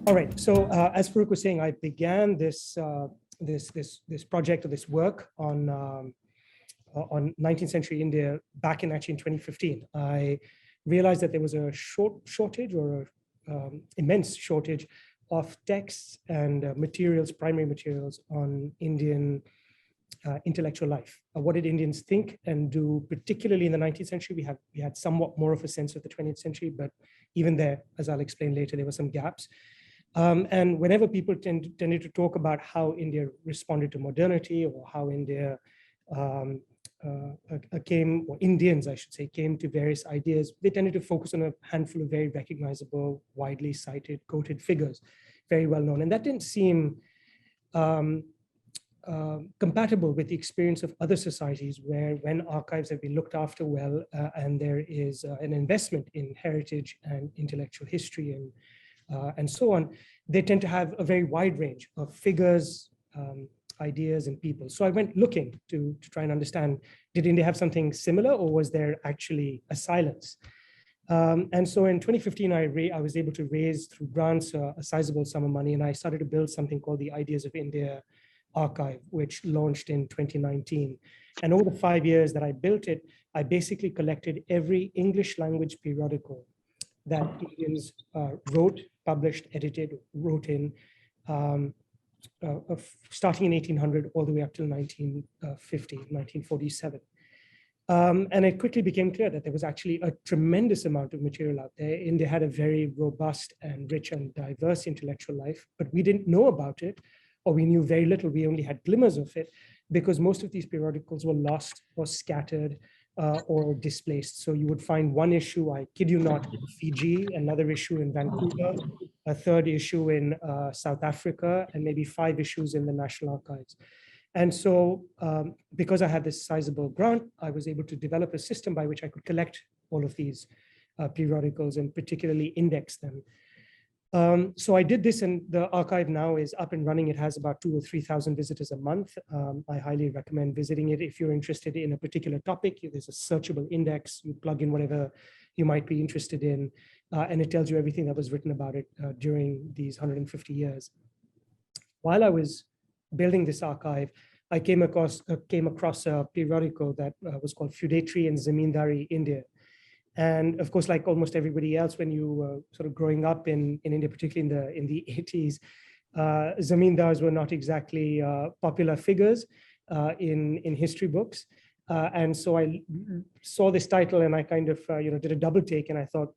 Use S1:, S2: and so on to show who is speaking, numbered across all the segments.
S1: All right. So as Farooq was saying, I began this this project or this work on 19th century India back in actually in 2015. I realized that there was a shortage or a immense shortage of texts and materials, primary materials on Indian intellectual life. What did Indians think and do, particularly in the 19th century? We had somewhat more of a sense of the 20th century, but even there, as I'll explain later, there were some gaps. And whenever people tended to talk about how India responded to modernity or how India came, or Indians, I should say, came to various ideas, they tended to focus on a handful of very recognizable, widely cited, quoted figures, very well known. And that didn't seem compatible with the experience of other societies where when archives have been looked after well and there is an investment in heritage and intellectual history and so on, they tend to have a very wide range of figures, ideas, and people. So I went looking to try and understand, did India have something similar, or was there actually a silence? And so in 2015, I was able to raise through grants a sizable sum of money, and I started to build something called the Ideas of India archive, which launched in 2019. And over the 5 years that I built it, I basically collected every English language periodical that Indians wrote, published, edited, wrote in, starting in 1800 all the way up till 1950, 1947. And it quickly became clear that there was actually a tremendous amount of material out there. India had a very robust and rich and diverse intellectual life, but we didn't know about it, or we knew very little. We only had glimmers of it because most of these periodicals were lost or scattered or displaced. So you would find one issue, I kid you not, in Fiji, another issue in Vancouver, a third issue in South Africa, and maybe 5 issues in the National Archives. And so because I had this sizable grant, I was able to develop a system by which I could collect all of these periodicals and particularly index them. So I did this, and the archive now is up and running. It has about 2,000 or 3,000 visitors a month. I highly recommend visiting it if you're interested in a particular topic. There's a searchable index. You plug in whatever you might be interested in, and it tells you everything that was written about it during these 150 years. While I was building this archive, I came across a periodical that was called Feudatory and Zamindari India. And of course, like almost everybody else, when you were sort of growing up in India, particularly in the 80s, zamindars were not exactly popular figures in history books. And so I saw this title and I kind of did a double take, and I thought,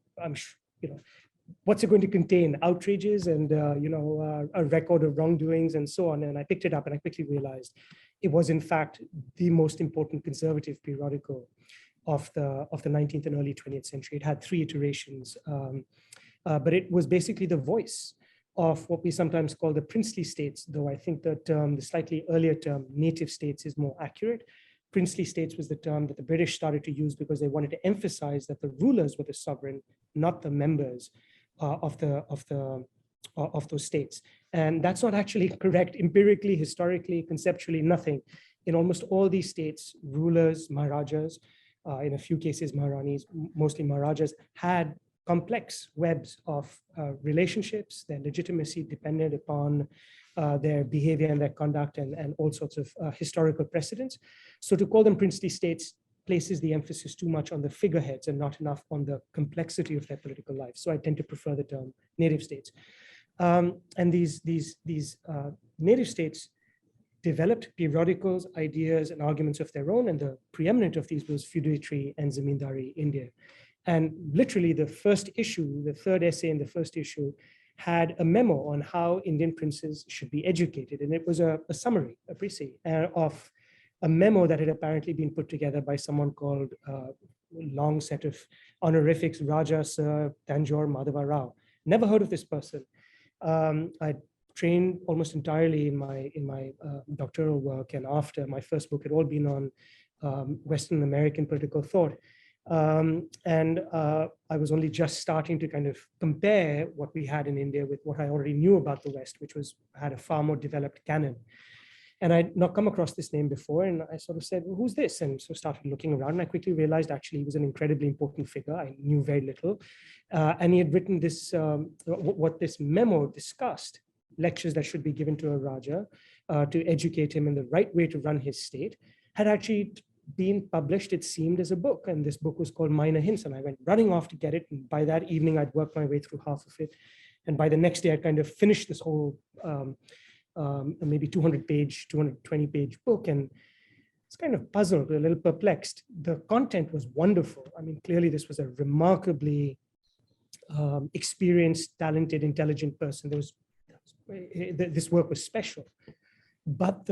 S1: what's it going to contain? Outrages and a record of wrongdoings and so on. And I picked it up and I quickly realized it was in fact the most important conservative periodical of the 19th and early 20th century. It had 3 iterations, but it was basically the voice of what we sometimes call the princely states, though I think that the slightly earlier term, native states, is more accurate. Princely states was the term that the British started to use because they wanted to emphasize that the rulers were the sovereign, not the members of those states. And that's not actually correct empirically, historically, conceptually, nothing. In almost all these states, rulers, Maharajas, in a few cases, Maharanis, mostly Maharajas, had complex webs of relationships. Their legitimacy depended upon their behavior and their conduct and all sorts of historical precedents. So to call them princely states places the emphasis too much on the figureheads and not enough on the complexity of their political life. So I tend to prefer the term native states. And these native states developed periodicals, ideas, and arguments of their own, and the preeminent of these was Feudatory and Zamindari India. And literally the first issue, the third essay in the first issue, had a memo on how Indian princes should be educated. And it was a summary, a précis, of a memo that had apparently been put together by someone called, long set of honorifics, Raja Sir Tanjore Madhava Rao. Never heard of this person. I trained almost entirely in my doctoral work, and after my first book had all been on Western American political thought. And I was only just starting to kind of compare what we had in India with what I already knew about the West, which had a far more developed canon. And I'd not come across this name before. And I sort of said, well, who's this? And so started looking around. And I quickly realized actually he was an incredibly important figure. I knew very little. And he had written this, what this memo discussed, lectures that should be given to a Raja to educate him in the right way to run his state, had actually been published, it seemed, as a book. And this book was called Minor Hints. And I went running off to get it. And by that evening, I'd worked my way through half of it. And by the next day, I kind of finished this whole maybe 220-page book. And it's kind of puzzled, a little perplexed. The content was wonderful. I mean, clearly this was a remarkably experienced, talented, intelligent person. This work was special. But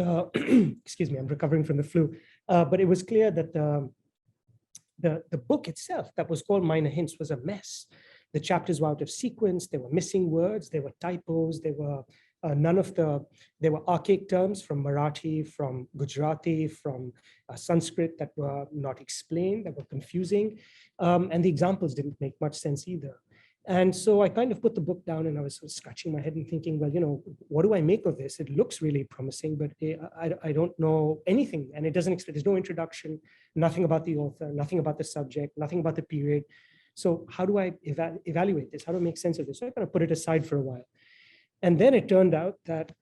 S1: excuse me, I'm recovering from the flu. But it was clear that the book itself, that was called Minor Hints, was a mess. The chapters were out of sequence. There were missing words. There were typos. There were there were archaic terms from Marathi, from Gujarati, from Sanskrit that were not explained, that were confusing. And the examples didn't make much sense either. And so I kind of put the book down and I was sort of scratching my head and thinking, well, what do I make of this? It looks really promising, but I don't know anything. And it doesn't explain, there's no introduction, nothing about the author, nothing about the subject, nothing about the period. So how do I evaluate this? How do I make sense of this? So I kind of put it aside for a while. And then it turned out that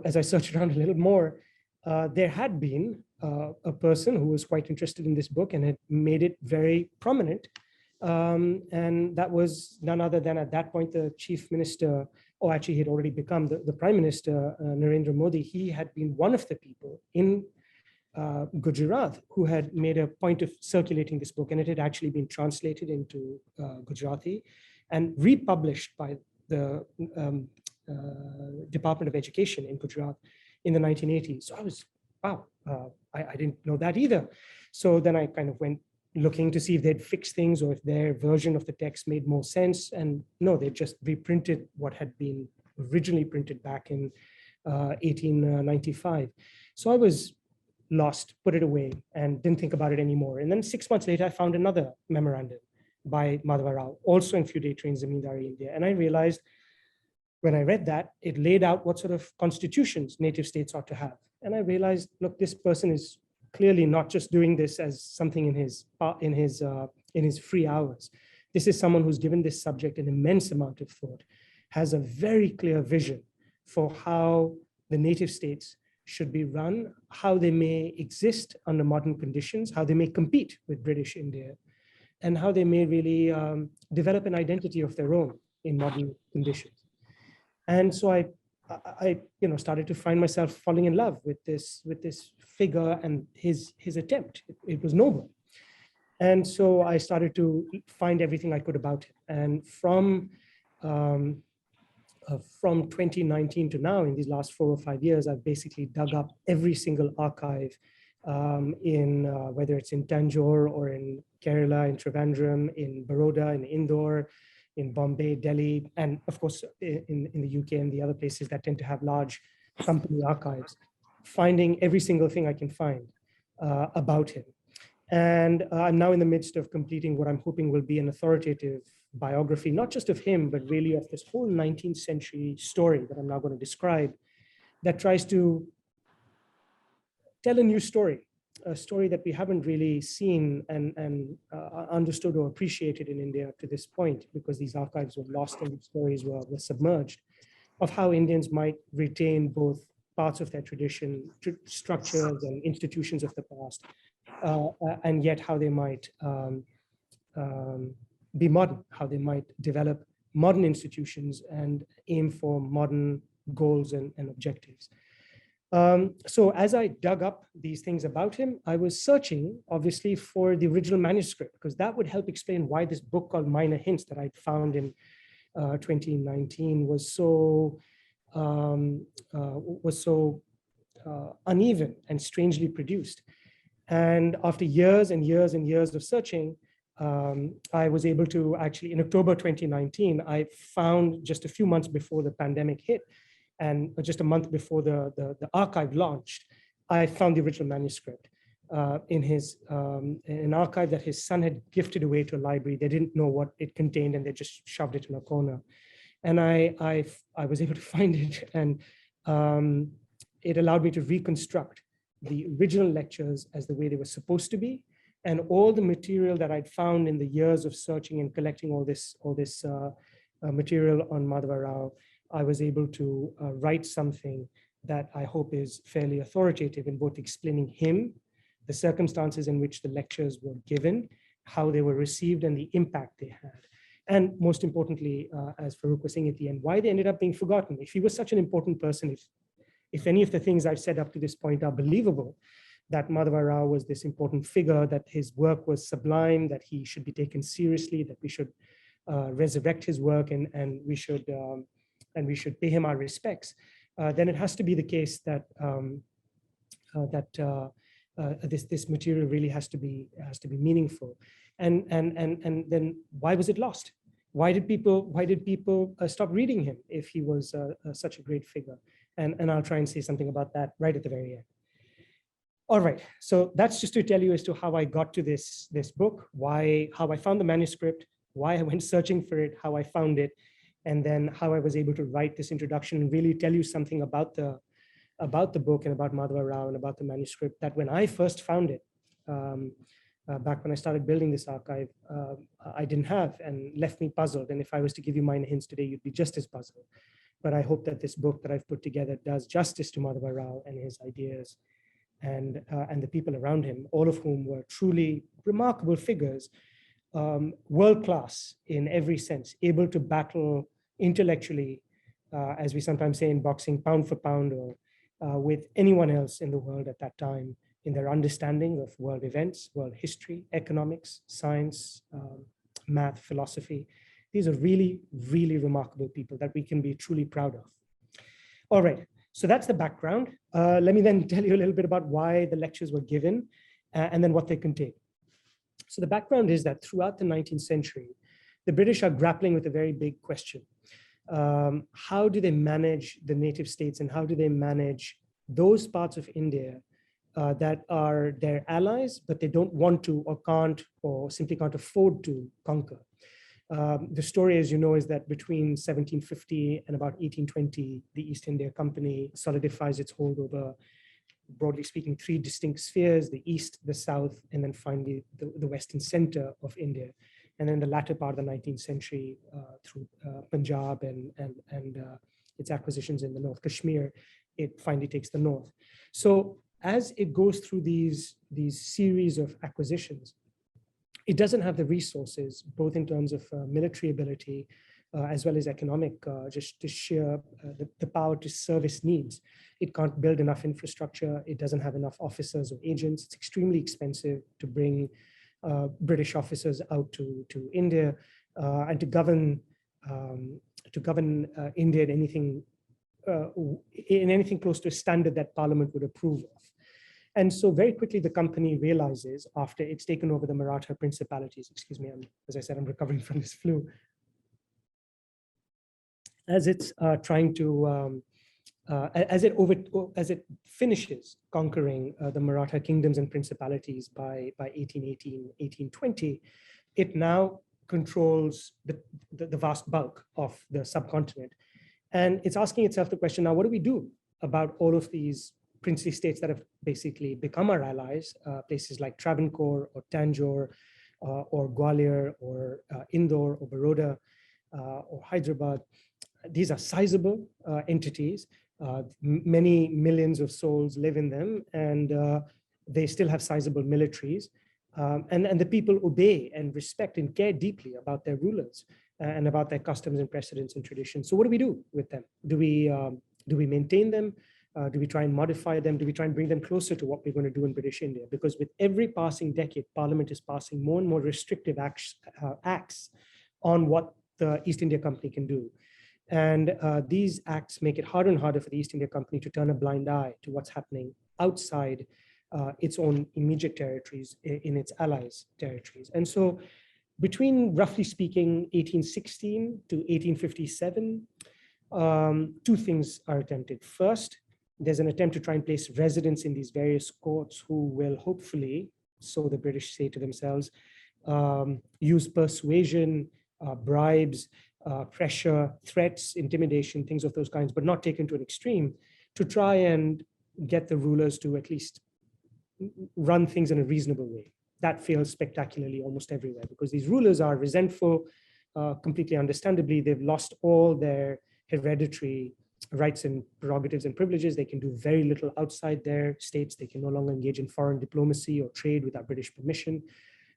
S1: as I searched around a little more, there had been a person who was quite interested in this book and had made it very prominent. And that was none other than, at that point, the chief minister, or actually he had already become the prime minister, Narendra Modi. He had been one of the people in Gujarat who had made a point of circulating this book, and it had actually been translated into Gujarati and republished by the Department of Education in Gujarat in the 1980s. So I was, wow, I didn't know that either. So then I kind of went looking to see if they'd fixed things or if their version of the text made more sense. And no, they just reprinted what had been originally printed back in 1895. So I was lost, put it away, and didn't think about it anymore. And then 6 months later, I found another memorandum by Madhava Rao, also in Feudatory in Zamindari India. And I realized when I read that, it laid out what sort of constitutions native states ought to have. And I realized, look, this person is clearly not just doing this as something in his free hours. This is someone who's given this subject an immense amount of thought, has a very clear vision for how the native states should be run, how they may exist under modern conditions, how they may compete with British India, and how they may really develop an identity of their own in modern conditions. And so I started to find myself falling in love with this figure and his attempt. It was noble. And so I started to find everything I could about him. And from 2019 to now, in these last 4 or 5 years, I've basically dug up every single archive in whether it's in Tanjore or in Kerala, in Trivandrum, in Baroda, in Indore, in Bombay, Delhi, and of course in the UK and the other places that tend to have large company archives, finding every single thing I can find about him. And I'm now in the midst of completing what I'm hoping will be an authoritative biography, not just of him, but really of this whole 19th century story that I'm now going to describe, that tries to tell a new story, a story that we haven't really seen and understood or appreciated in India to this point, because these archives were lost and these stories were submerged, of how Indians might retain both parts of their tradition, structures and institutions of the past, and yet how they might be modern, how they might develop modern institutions and aim for modern goals and objectives. So as I dug up these things about him, I was searching, obviously, for the original manuscript, because that would help explain why this book called Minor Hints that I'd found in 2019 was so uneven and strangely produced. And after years and years and years of searching, I was able to actually, in October 2019, I found, just a few months before the pandemic hit, and just a month before the archive launched, I found the original manuscript in an archive that his son had gifted away to a library. They didn't know what it contained, and they just shoved it in a corner. And I was able to find it and it allowed me to reconstruct the original lectures as the way they were supposed to be, and all the material that I'd found in the years of searching and collecting all this material on Madhava Rao. I was able to write something that I hope is fairly authoritative in both explaining him, the circumstances in which the lectures were given, how they were received, and the impact they had. And most importantly, as Farooq was saying at the end, why they ended up being forgotten. If he was such an important person, if any of the things I've said up to this point are believable, that Madhava Rao was this important figure, that his work was sublime, that he should be taken seriously, that we should resurrect his work, and we should pay him our respects, then it has to be the case that this material really has to be meaningful. And then why was it lost? Why did people stop reading him if he was such a great figure? And I'll try and say something about that right at the very end. All right, so that's just to tell you as to how I got to this book, how I found the manuscript, why I went searching for it, how I found it, and then how I was able to write this introduction and really tell you something about the book and about Madhava Rao and about the manuscript that when I first found it, back when I started building this archive, I didn't have, and left me puzzled. And if I was to give you minor hints today, you'd be just as puzzled. But I hope that this book that I've put together does justice to Madhava Rao and his ideas and the people around him, all of whom were truly remarkable figures, world-class in every sense, able to battle intellectually, as we sometimes say in boxing, pound for pound, or with anyone else in the world at that time in their understanding of world events, world history, economics, science, math, philosophy. These are really, really remarkable people that we can be truly proud of. All right, so that's the background. Let me then tell you a little bit about why the lectures were given and then what they contain. So the background is that throughout the 19th century, the British are grappling with a very big question. How do they manage the native states, and how do they manage those parts of India that are their allies, but they don't want to or can't or simply can't afford to conquer? The story, as you know, is that between 1750 and about 1820, the East India Company solidifies its hold over, broadly speaking, three distinct spheres: the East, the South, and then finally the Western center of India. And then the latter part of the 19th century, through Punjab and its acquisitions in the North, Kashmir, it finally takes the North. So as it goes through these series of acquisitions, it doesn't have the resources, both in terms of military ability, as well as economic, just to share the power to service needs. It can't build enough infrastructure. It doesn't have enough officers or agents. It's extremely expensive to bring British officers out to India and to govern India in anything close to a standard that Parliament would approve of. And so very quickly, the company realizes, after it's taken over the Maratha principalities, excuse me, as I said, I'm recovering from this flu, as it's trying to, as it finishes conquering the Maratha kingdoms and principalities by 1818, 1820, it now controls the vast bulk of the subcontinent. And it's asking itself the question, now what do we do about all of these princely states that have basically become our allies, places like Travancore or Tanjore or Gwalior or Indore or Baroda or Hyderabad? These are sizable entities. Many millions of souls live in them, and they still have sizable militaries. And the people obey and respect and care deeply about their rulers and about their customs and precedents and traditions. So what do we do with them? Do we maintain them? Do we try and modify them? Do we try and bring them closer to what we're going to do in British India? Because with every passing decade, Parliament is passing more and more restrictive acts on what the East India Company can do. And these acts make it harder and harder for the East India Company to turn a blind eye to what's happening outside its own immediate territories, in its allies' territories. And so between, roughly speaking, 1816 to 1857, two things are attempted. First, there's an attempt to try and place residents in these various courts who will hopefully, so the British say to themselves, use persuasion, bribes, pressure, threats, intimidation, things of those kinds, but not taken to an extreme, to try and get the rulers to at least run things in a reasonable way. That fails spectacularly almost everywhere because these rulers are resentful, completely understandably. They've lost all their hereditary rights and prerogatives and privileges. They can do very little outside their states. They can no longer engage in foreign diplomacy or trade without British permission.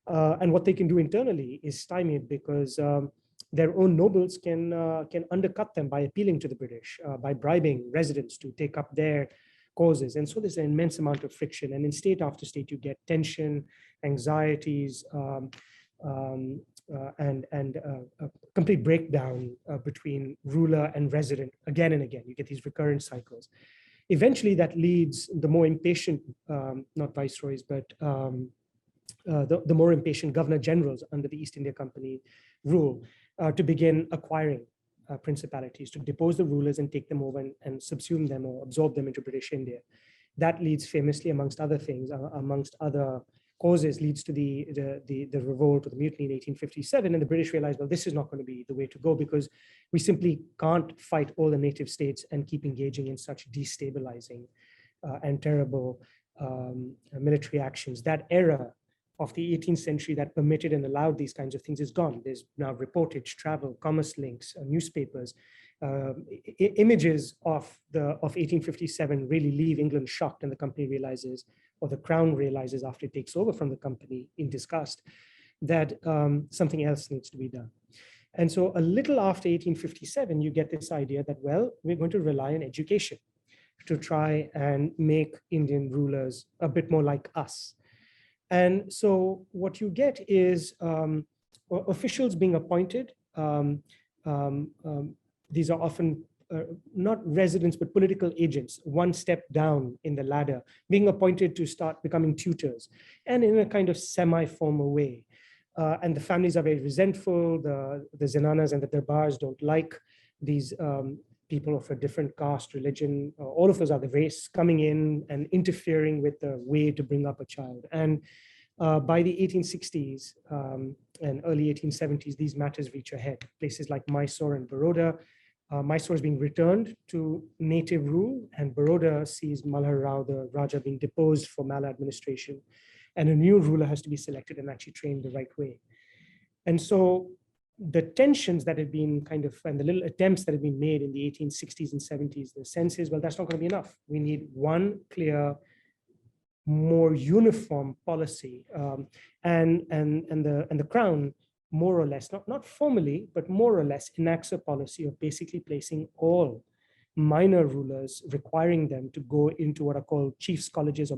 S1: And what they can do internally is stymied because their own nobles can undercut them by appealing to the British, by bribing residents to take up their causes. And so there's an immense amount of friction. And in state after state, you get tension, anxieties, and a complete breakdown between ruler and resident again and again. You get these recurrent cycles. Eventually, that leads the more impatient, not viceroys, but the more impatient governor generals under the East India Company rule to begin acquiring principalities, to depose the rulers and take them over and subsume them or absorb them into British India. That leads famously, amongst other things, amongst other causes, leads to the revolt or the mutiny in 1857. And the British realized, well, this is not going to be the way to go because we simply can't fight all the native states and keep engaging in such destabilizing and terrible military actions. That era of the 18th century that permitted and allowed these kinds of things is gone. There's now reportage, travel, commerce links, newspapers. Images of 1857 really leave England shocked, and the company realizes, or the crown realizes after it takes over from the company in disgust, that something else needs to be done. And so a little after 1857, you get this idea that, well, we're going to rely on education to try and make Indian rulers a bit more like us. And so what you get is officials being appointed. These are often not residents, but political agents, one step down in the ladder, being appointed to start becoming tutors, and in a kind of semi-formal way. And the families are very resentful. The zenanas and the darbars don't like these people of a different caste, religion, all of those other race coming in and interfering with the way to bring up a child. And by the 1860s and early 1870s, these matters reach a head. Places like Mysore and Baroda. Mysore is being returned to native rule, and Baroda sees Maharaja Rao, the Raja, being deposed for maladministration. And a new ruler has to be selected and actually trained the right way. And so the tensions that had been and the little attempts that had been made in the 1860s and 70s, the sense is, well, that's not going to be enough. We need one clear, more uniform policy. And the crown, more or less, not formally, but more or less enacts a policy of basically placing all minor rulers, requiring them to go into what are called chiefs colleges or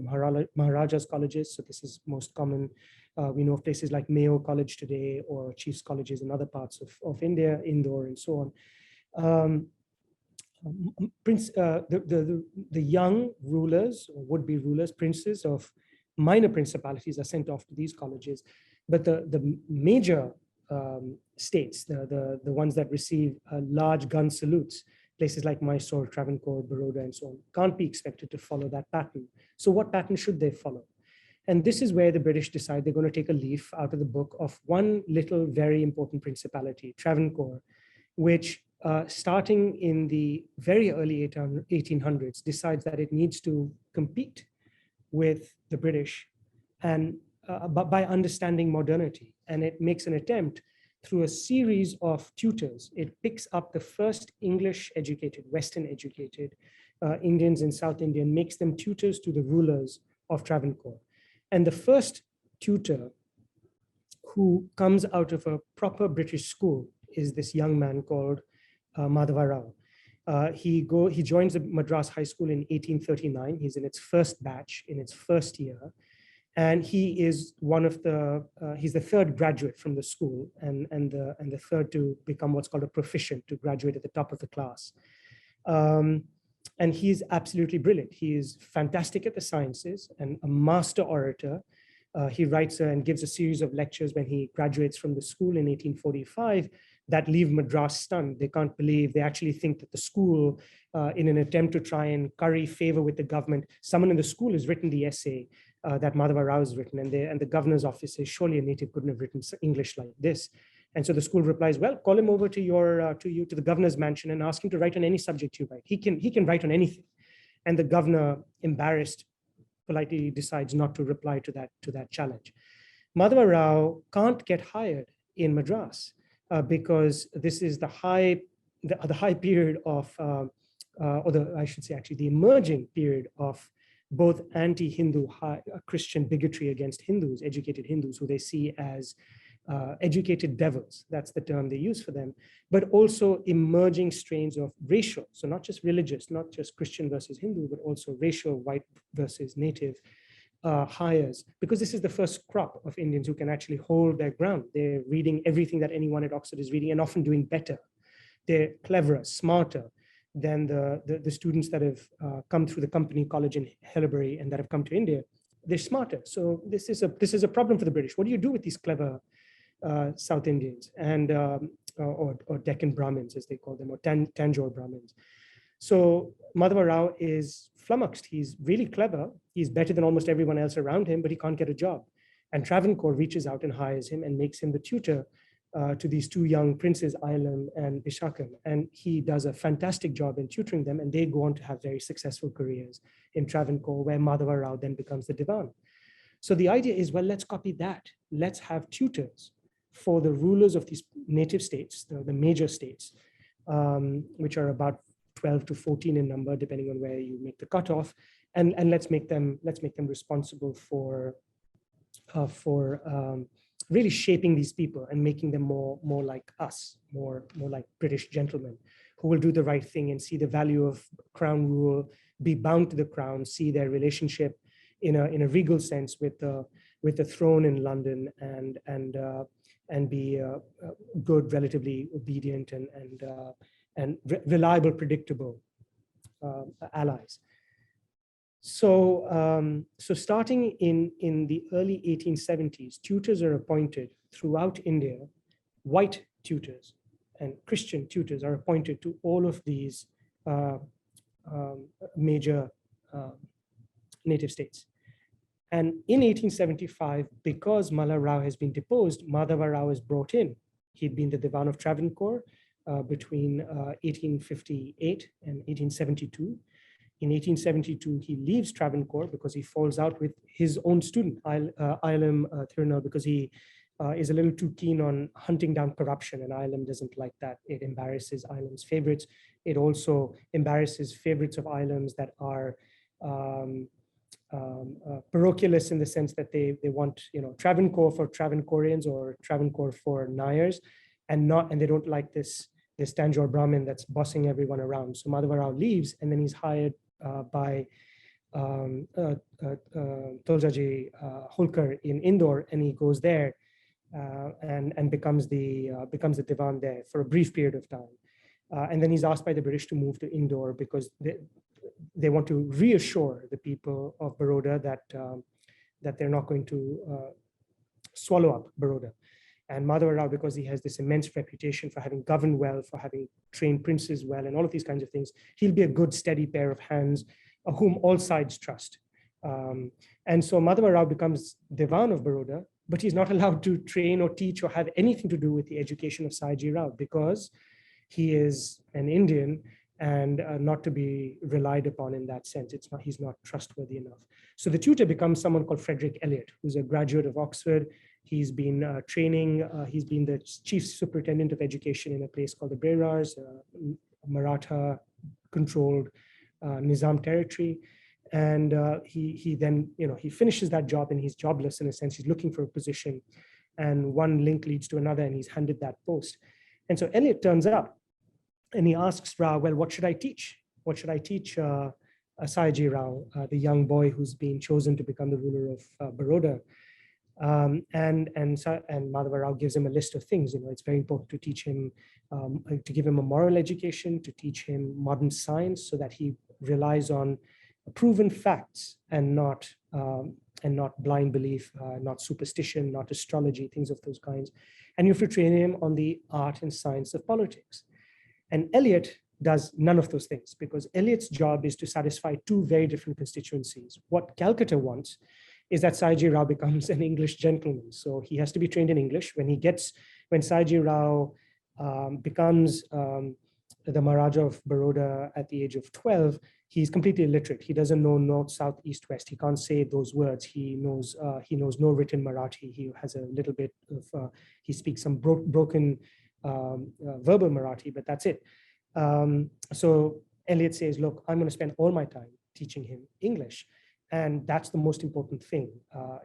S1: Maharajas colleges. So this is most common. We know of places like Mayo College today, or chiefs colleges in other parts of India, Indore, and so on. The young rulers, or would-be rulers, princes of minor principalities, are sent off to these colleges. But the major states, the ones that receive large gun salutes, places like Mysore, Travancore, Baroda, and so on, can't be expected to follow that pattern. So what pattern should they follow? And this is where the British decide they're going to take a leaf out of the book of one little very important principality, Travancore, which starting in the very early 1800s decides that it needs to compete with the British and but by understanding modernity. And it makes an attempt through a series of tutors. It picks up the first English educated, Western educated Indians in South India and makes them tutors to the rulers of Travancore. And the first tutor who comes out of a proper British school is this young man called Madhava Rao. He joins the Madras High School in 1839. He's in its first batch, in its first year. And he is he's the third graduate from the school and the third to become what's called a proficient, to graduate at the top of the class. And he's absolutely brilliant. He is fantastic at the sciences and a master orator. He writes and gives a series of lectures when he graduates from the school in 1845 that leave Madras stunned. They can't believe, they actually think that the school, in an attempt to try and curry favor with the government, someone in the school has written the essay that Madhava Rao has written, and the governor's office says, surely a native couldn't have written English like this. And so the school replies, well, call him over to the governor's mansion and ask him to write on any subject you write. He can write on anything. And the governor, embarrassed, politely decides not to reply to that challenge. Madhava Rao can't get hired in Madras because this is the high period of, I should say actually the emerging period of both anti-Hindu Christian bigotry against Hindus, educated Hindus, who they see as educated devils. That's the term they use for them, but also emerging strains of racial, so not just religious, not just Christian versus Hindu, but also racial, white versus native hires, because this is the first crop of Indians who can actually hold their ground. They're reading everything that anyone at Oxford is reading and often doing better. They're cleverer, smarter than the students that have come through the Company College in Hellebury and that have come to India. They're smarter. So this is a problem for the British. What do you do with these clever South Indians and or Deccan Brahmins, as they call them, or Tanjore Brahmins? So Madhava Rao is flummoxed. He's really clever. He's better than almost everyone else around him, but he can't get a job. And Travancore reaches out and hires him and makes him the tutor to these two young princes, Ailam and Vishakam. And he does a fantastic job in tutoring them, and they go on to have very successful careers in Travancore, where Madhava Rao then becomes the Diwan. So the idea is, well, let's copy that. Let's have tutors for the rulers of these native states, the major states, which are about 12 to 14 in number, depending on where you make the cutoff, and let's make them responsible for really shaping these people and making them more like us, more like British gentlemen who will do the right thing and see the value of crown rule, be bound to the crown, see their relationship in a regal sense with the throne in London, and be good, relatively obedient and reliable, predictable allies. So, starting in the early 1870s, tutors are appointed throughout India. White tutors and Christian tutors are appointed to all of these major native states. And in 1875, because Malla Rao has been deposed, Madhava Rao is brought in. He'd been the Dewan of Travancore between 1858 and 1872. In 1872, he leaves Travancore because he falls out with his own student, Ailam Thirunal, because he is a little too keen on hunting down corruption, and Ailam doesn't like that. It embarrasses Ailam's favorites. It also embarrasses favorites of Ailam's that are parochialists, in the sense that they want, Travancore for Travancoreans or Travancore for Nayars, and they don't like this Tanjore Brahmin that's bossing everyone around. So Madhava Rao leaves, and then he's hired by Toljaji Holkar in Indore, and he goes there and becomes the Diwan there for a brief period of time. And then he's asked by the British to move to Indore because they want to reassure the people of Baroda that they're not going to swallow up Baroda. And Madhava Rao, because he has this immense reputation for having governed well, for having trained princes well, and all of these kinds of things, he'll be a good, steady pair of hands whom all sides trust. And so Madhava Rao becomes Dewan of Baroda, but he's not allowed to train or teach or have anything to do with the education of Sayaji Rao, because he is an Indian and not to be relied upon in that sense. He's not trustworthy enough. So the tutor becomes someone called Frederick Elliot, who's a graduate of Oxford. He's been training, he's been the chief superintendent of education in a place called the Brerars, Maratha controlled Nizam territory. And he then, he finishes that job and he's jobless in a sense. He's looking for a position, and one link leads to another, and he's handed that post. And so Elliot turns up and he asks Rao, well, what should I teach? What should I teach Sayaji Rao, the young boy who's been chosen to become the ruler of Baroda? And Madhava Rao gives him a list of things. It's very important to teach him, to give him a moral education, to teach him modern science, so that he relies on proven facts and not blind belief, not superstition, not astrology, things of those kinds. And you have to train him on the art and science of politics. And Eliot does none of those things, because Eliot's job is to satisfy two very different constituencies. What Calcutta wants is that Sayaji Rao becomes an English gentleman. So he has to be trained in English. When Sayaji Rao becomes the Maharaja of Baroda at the age of 12, He's completely illiterate. He doesn't know north, south, east, west. He can't say those words. He knows no written Marathi. He has a little bit of, he speaks some broken verbal Marathi, but that's it. So Eliot says, look, I'm going to spend all my time teaching him English. And that's the most important thing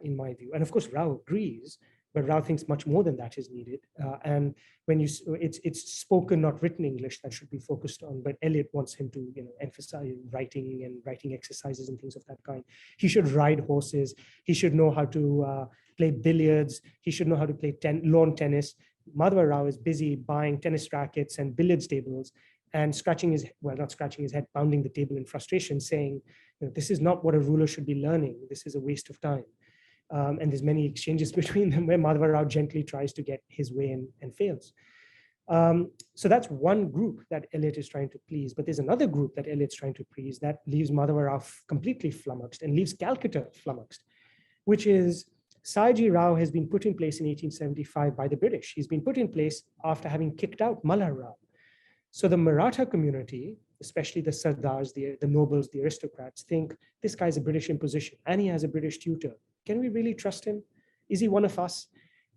S1: in my view. And of course, Rao agrees, but Rao thinks much more than that is needed. And when it's spoken, not written English that should be focused on. But Eliot wants him to emphasize writing and writing exercises and things of that kind. He should ride horses. He should know how to play billiards. He should know how to play lawn tennis. Madhava Rao is busy buying tennis rackets and billiards tables and not scratching his head, pounding the table in frustration, saying, this is not what a ruler should be learning. This is a waste of time. And there's many exchanges between them where Madhava Rao gently tries to get his way and fails. So that's one group that Eliot is trying to please. But there's another group that Eliot's trying to please that leaves Madhava Rao completely flummoxed and leaves Calcutta flummoxed, which is Sayaji Rao has been put in place in 1875 by the British. He's been put in place after having kicked out Malhar Rao. So the Maratha community, especially the Sardars, the nobles, the aristocrats, think this guy's a British imposition and he has a British tutor. Can we really trust him? Is he one of us?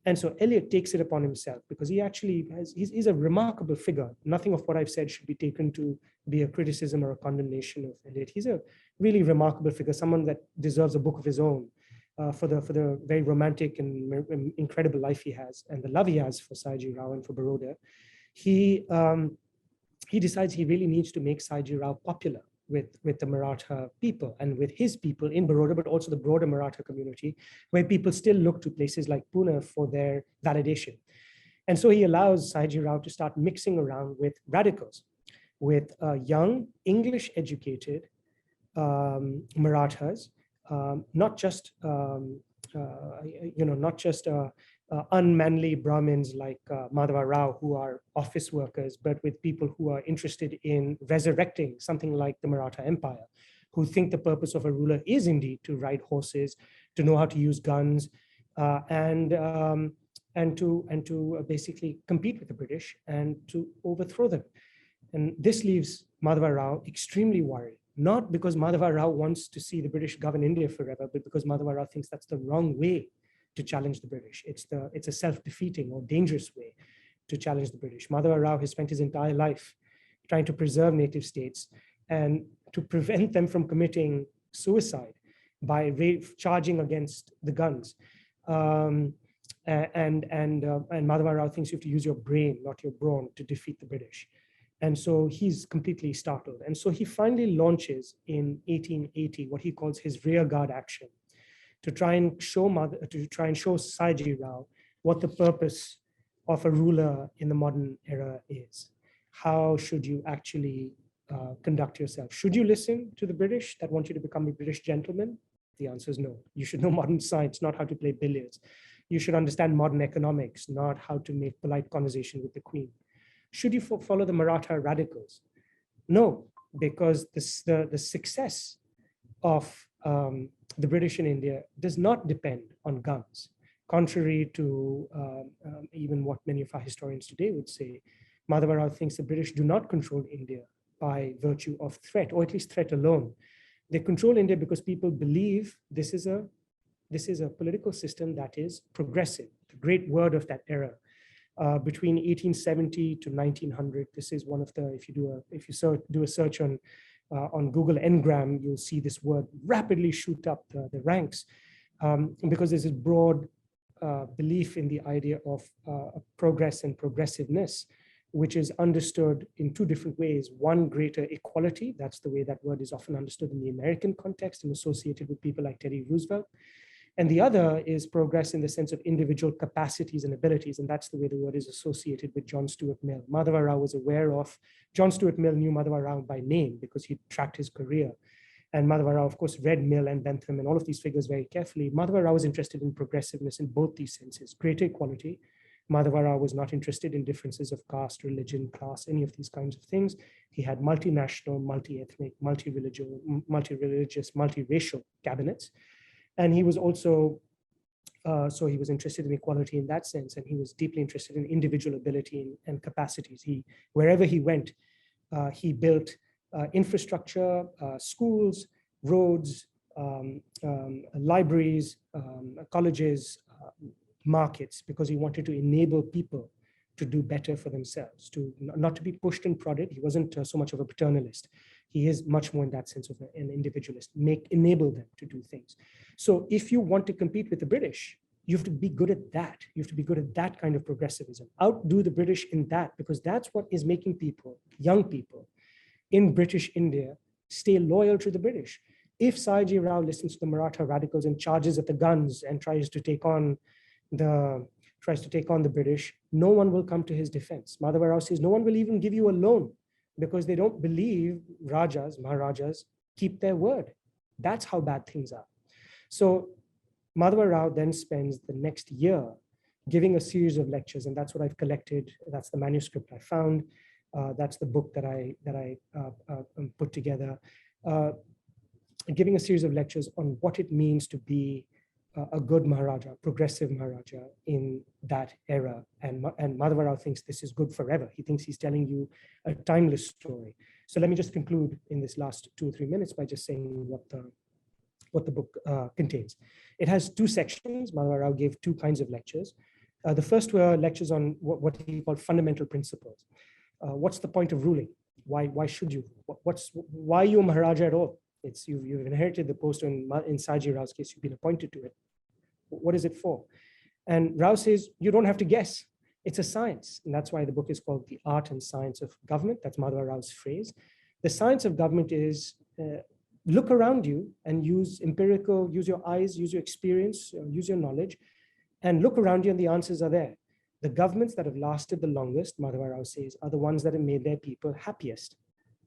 S1: And so Eliot takes it upon himself because he actually he's a remarkable figure. Nothing of what I've said should be taken to be a criticism or a condemnation of Eliot. He's a really remarkable figure, someone that deserves a book of his own for the very romantic and incredible life he has and the love he has for Sayaji Rao and for Baroda. He decides he really needs to make Sayaji Rao popular with the Maratha people and with his people in Baroda, but also the broader Maratha community, where people still look to places like Pune for their validation. And so he allows Sayaji Rao to start mixing around with radicals, with young, English-educated Marathas, not just unmanly Brahmins like Madhava Rao, who are office workers, but with people who are interested in resurrecting something like the Maratha Empire, who think the purpose of a ruler is indeed to ride horses, to know how to use guns, and to basically compete with the British and to overthrow them. And this leaves Madhava Rao extremely worried, not because Madhava Rao wants to see the British govern India forever, but because Madhava Rao thinks that's the wrong way to challenge the British. It's a self-defeating or dangerous way to challenge the British. Madhava Rao has spent his entire life trying to preserve native states and to prevent them from committing suicide by charging against the guns. And Madhava Rao thinks you have to use your brain, not your brawn, to defeat the British. And so he's completely startled. And so he finally launches in 1880 what he calls his rearguard action, to try and show Sayaji Rao what the purpose of a ruler in the modern era is. How should you actually conduct yourself? Should you listen to the British that want you to become a British gentleman? The answer is no. You should know modern science, not how to play billiards. You should understand modern economics, not how to make polite conversation with the Queen. Should you follow the Maratha radicals? No, because the success of the British in India does not depend on guns. Contrary to even what many of our historians today would say, Madhava Rao thinks the British do not control India by virtue of threat, or at least threat alone. They control India because people believe this is a political system that is progressive, the great word of that era. Between 1870 to 1900, this is one of the, if you do a search on Google Ngram, you'll see this word rapidly shoot up the ranks because there's this broad belief in the idea of progress and progressiveness, which is understood in two different ways. One, greater equality. That's the way that word is often understood in the American context and associated with people like Teddy Roosevelt. And the other is progress in the sense of individual capacities and abilities. And that's the way the word is associated with John Stuart Mill. Madhava Rao was aware of, John Stuart Mill knew Madhava Rao by name because he tracked his career. And Madhava Rao, of course, read Mill and Bentham and all of these figures very carefully. Madhava Rao was interested in progressiveness in both these senses, greater equality. Madhava Rao was not interested in differences of caste, religion, class, any of these kinds of things. He had multinational, multi-ethnic, multi-religious, multiracial cabinets. And he was also, so he was interested in equality in that sense, and he was deeply interested in individual ability and capacities. Wherever he went, he built infrastructure, schools, roads, libraries, colleges, markets, because he wanted to enable people to do better for themselves, to not to be pushed and prodded. He wasn't so much of a paternalist. He is much more in that sense of an individualist, enable them to do things. So if you want to compete with the British, you have to be good at that. You have to be good at that kind of progressivism. Outdo the British in that, because that's what is making people, young people in British India, stay loyal to the British. If Sayaji Rao listens to the Maratha radicals and charges at the guns and tries to take on the British, no one will come to his defense. Madhava Rao says, no one will even give you a loan because they don't believe Rajas, Maharajas, keep their word. That's how bad things are. So Madhava Rao then spends the next year giving a series of lectures, and that's what I've collected. That's the manuscript I found. That's the book that I put together, giving a series of lectures on what it means to be a good Maharaja, progressive Maharaja in that era. And Madhava Rao thinks this is good forever. He thinks he's telling you a timeless story. So let me just conclude in this last 2 or 3 minutes by just saying what the book contains. It has 2 sections. Madhava Rao gave 2 kinds of lectures. The first were lectures on what he called fundamental principles. What's the point of ruling? Why should you? Why are you a Maharaja at all? You've inherited the post, in Sayaji Rao's case, you've been appointed to it. What is it for? And Rao says, you don't have to guess. It's a science. And that's why the book is called The Art and Science of Government. That's Madhava Rao's phrase. The science of government is look around you and use your eyes, use your experience, use your knowledge, and look around you and the answers are there. The governments that have lasted the longest, Madhava Rao says, are the ones that have made their people happiest.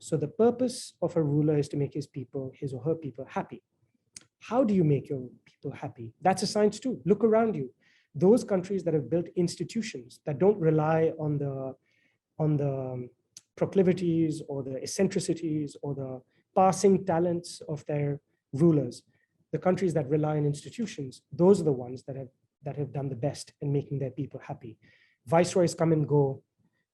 S1: So the purpose of a ruler is to make his or her people happy. How do you make your people happy? That's a science too. Look around you. Those countries that have built institutions that don't rely on the proclivities or the eccentricities or the passing talents of their rulers, the countries that rely on institutions, those are the ones that have done the best in making their people happy. Viceroys come and go,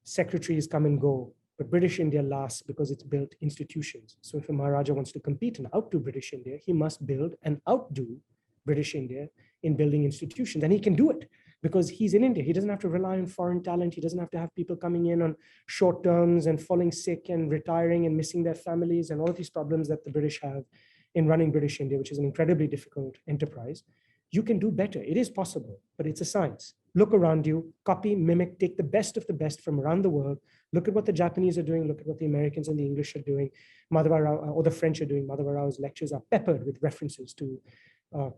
S1: secretaries come and go, but British India lasts because it's built institutions. So if a Maharaja wants to compete and outdo British India, he must build and outdo British India in building institutions. And he can do it because he's in India. He doesn't have to rely on foreign talent. He doesn't have to have people coming in on short terms and falling sick and retiring and missing their families and all of these problems that the British have in running British India, which is an incredibly difficult enterprise. You can do better. It is possible, but it's a science. Look around you, copy, mimic, take the best of the best from around the world. Look at what the Japanese are doing. Look at what the Americans and the English are doing. Madhava Rao, or the French are doing. Madhava Rao's lectures are peppered with references to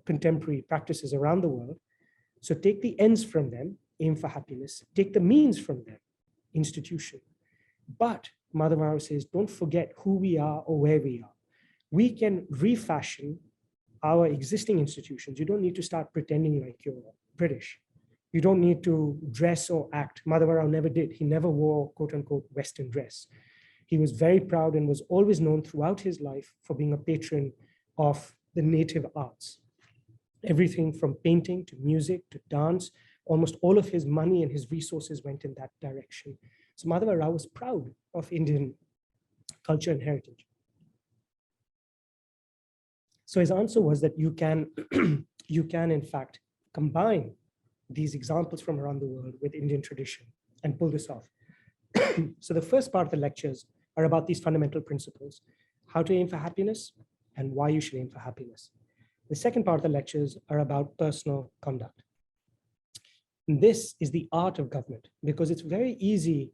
S1: contemporary practices around the world. So take the ends from them, aim for happiness. Take the means from them, institution. But Madhava Rao says, don't forget who we are or where we are. We can refashion our existing institutions. You don't need to start pretending like you're British. You don't need to dress or act. Madhava Rao never did. He never wore, quote unquote, Western dress. He was very proud and was always known throughout his life for being a patron of the native arts. Everything from painting to music to dance, almost all of his money and his resources went in that direction. So Madhava Rao was proud of Indian culture and heritage. So his answer was that you can in fact combine these examples from around the world with Indian tradition and pull this off. So the first part of the lectures are about these fundamental principles, how to aim for happiness and why you should aim for happiness. The second part of the lectures are about personal conduct. And this is the art of government, because it's very easy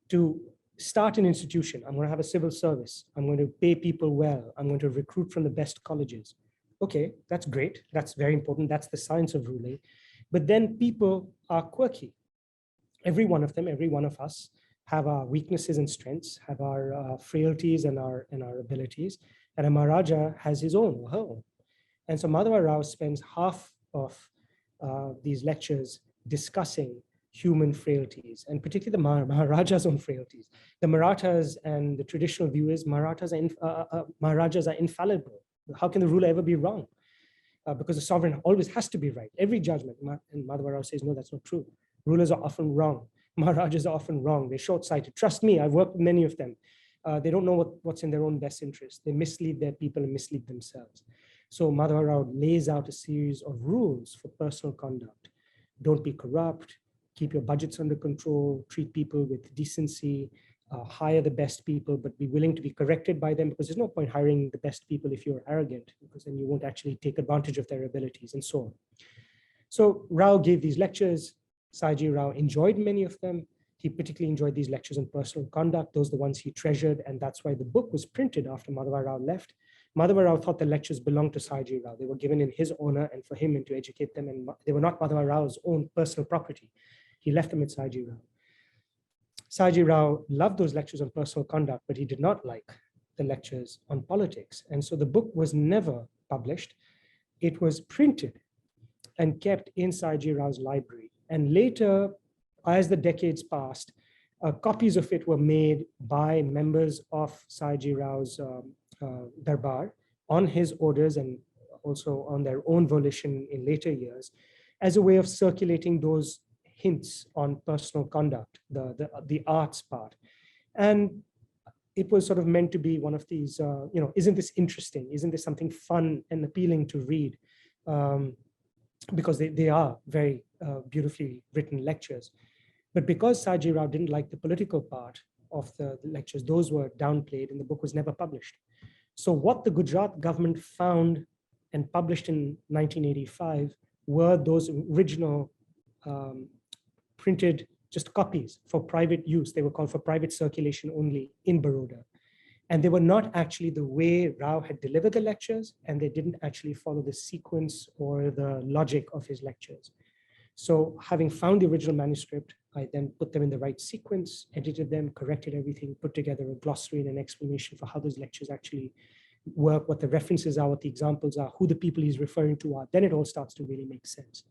S1: to start an institution. I'm going to have a civil service. I'm going to pay people well. I'm going to recruit from the best colleges. Okay, that's great. That's very important. That's the science of ruling. But then people are quirky. Every one of them, every one of us have our weaknesses and strengths, have our frailties and our abilities. And a Maharaja has his own or her own. And so Madhava Rao spends half of these lectures discussing human frailties, and particularly the Maharaja's own frailties. The Marathas and the traditional view is Maharajas are infallible. How can the ruler ever be wrong? Because the sovereign always has to be right. Every judgment. And Madhava Rao says, no, that's not true. Rulers are often wrong. Maharajas are often wrong. They're short-sighted. Trust me, I've worked with many of them. They don't know what's in their own best interest. They mislead their people and mislead themselves. So Madhava Rao lays out a series of rules for personal conduct. Don't be corrupt, keep your budgets under control, treat people with decency, hire the best people, but be willing to be corrected by them, because there's no point hiring the best people if you're arrogant, because then you won't actually take advantage of their abilities and so on. So Rao gave these lectures. Sayaji Rao enjoyed many of them. He particularly enjoyed these lectures on personal conduct. Those are the ones he treasured, and that's why the book was printed after Madhava Rao left. Madhava Rao thought the lectures belonged to Sayaji Rao. They were given in his honor and for him and to educate them, and they were not Madhava Rao's own personal property. He left them with Sayaji Rao. Sayaji Rao loved those lectures on personal conduct, but he did not like the lectures on politics. And so the book was never published. It was printed and kept in Sayaji Rao's library. And later, as the decades passed, copies of it were made by members of Sayaji Rao's darbar on his orders and also on their own volition in later years, as a way of circulating those hints on personal conduct, the arts part. And it was sort of meant to be one of these, isn't this interesting? Isn't this something fun and appealing to read? Because they are very beautifully written lectures. But because Sayaji Rao didn't like the political part of the lectures, those were downplayed and the book was never published. So what the Gujarat government found and published in 1985 were those original printed just copies for private use. They were called for private circulation only in Baroda. And they were not actually the way Rao had delivered the lectures, and they didn't actually follow the sequence or the logic of his lectures. So having found the original manuscript, I then put them in the right sequence, edited them, corrected everything, put together a glossary and an explanation for how those lectures actually work, what the references are, what the examples are, who the people he's referring to are. Then it all starts to really make sense.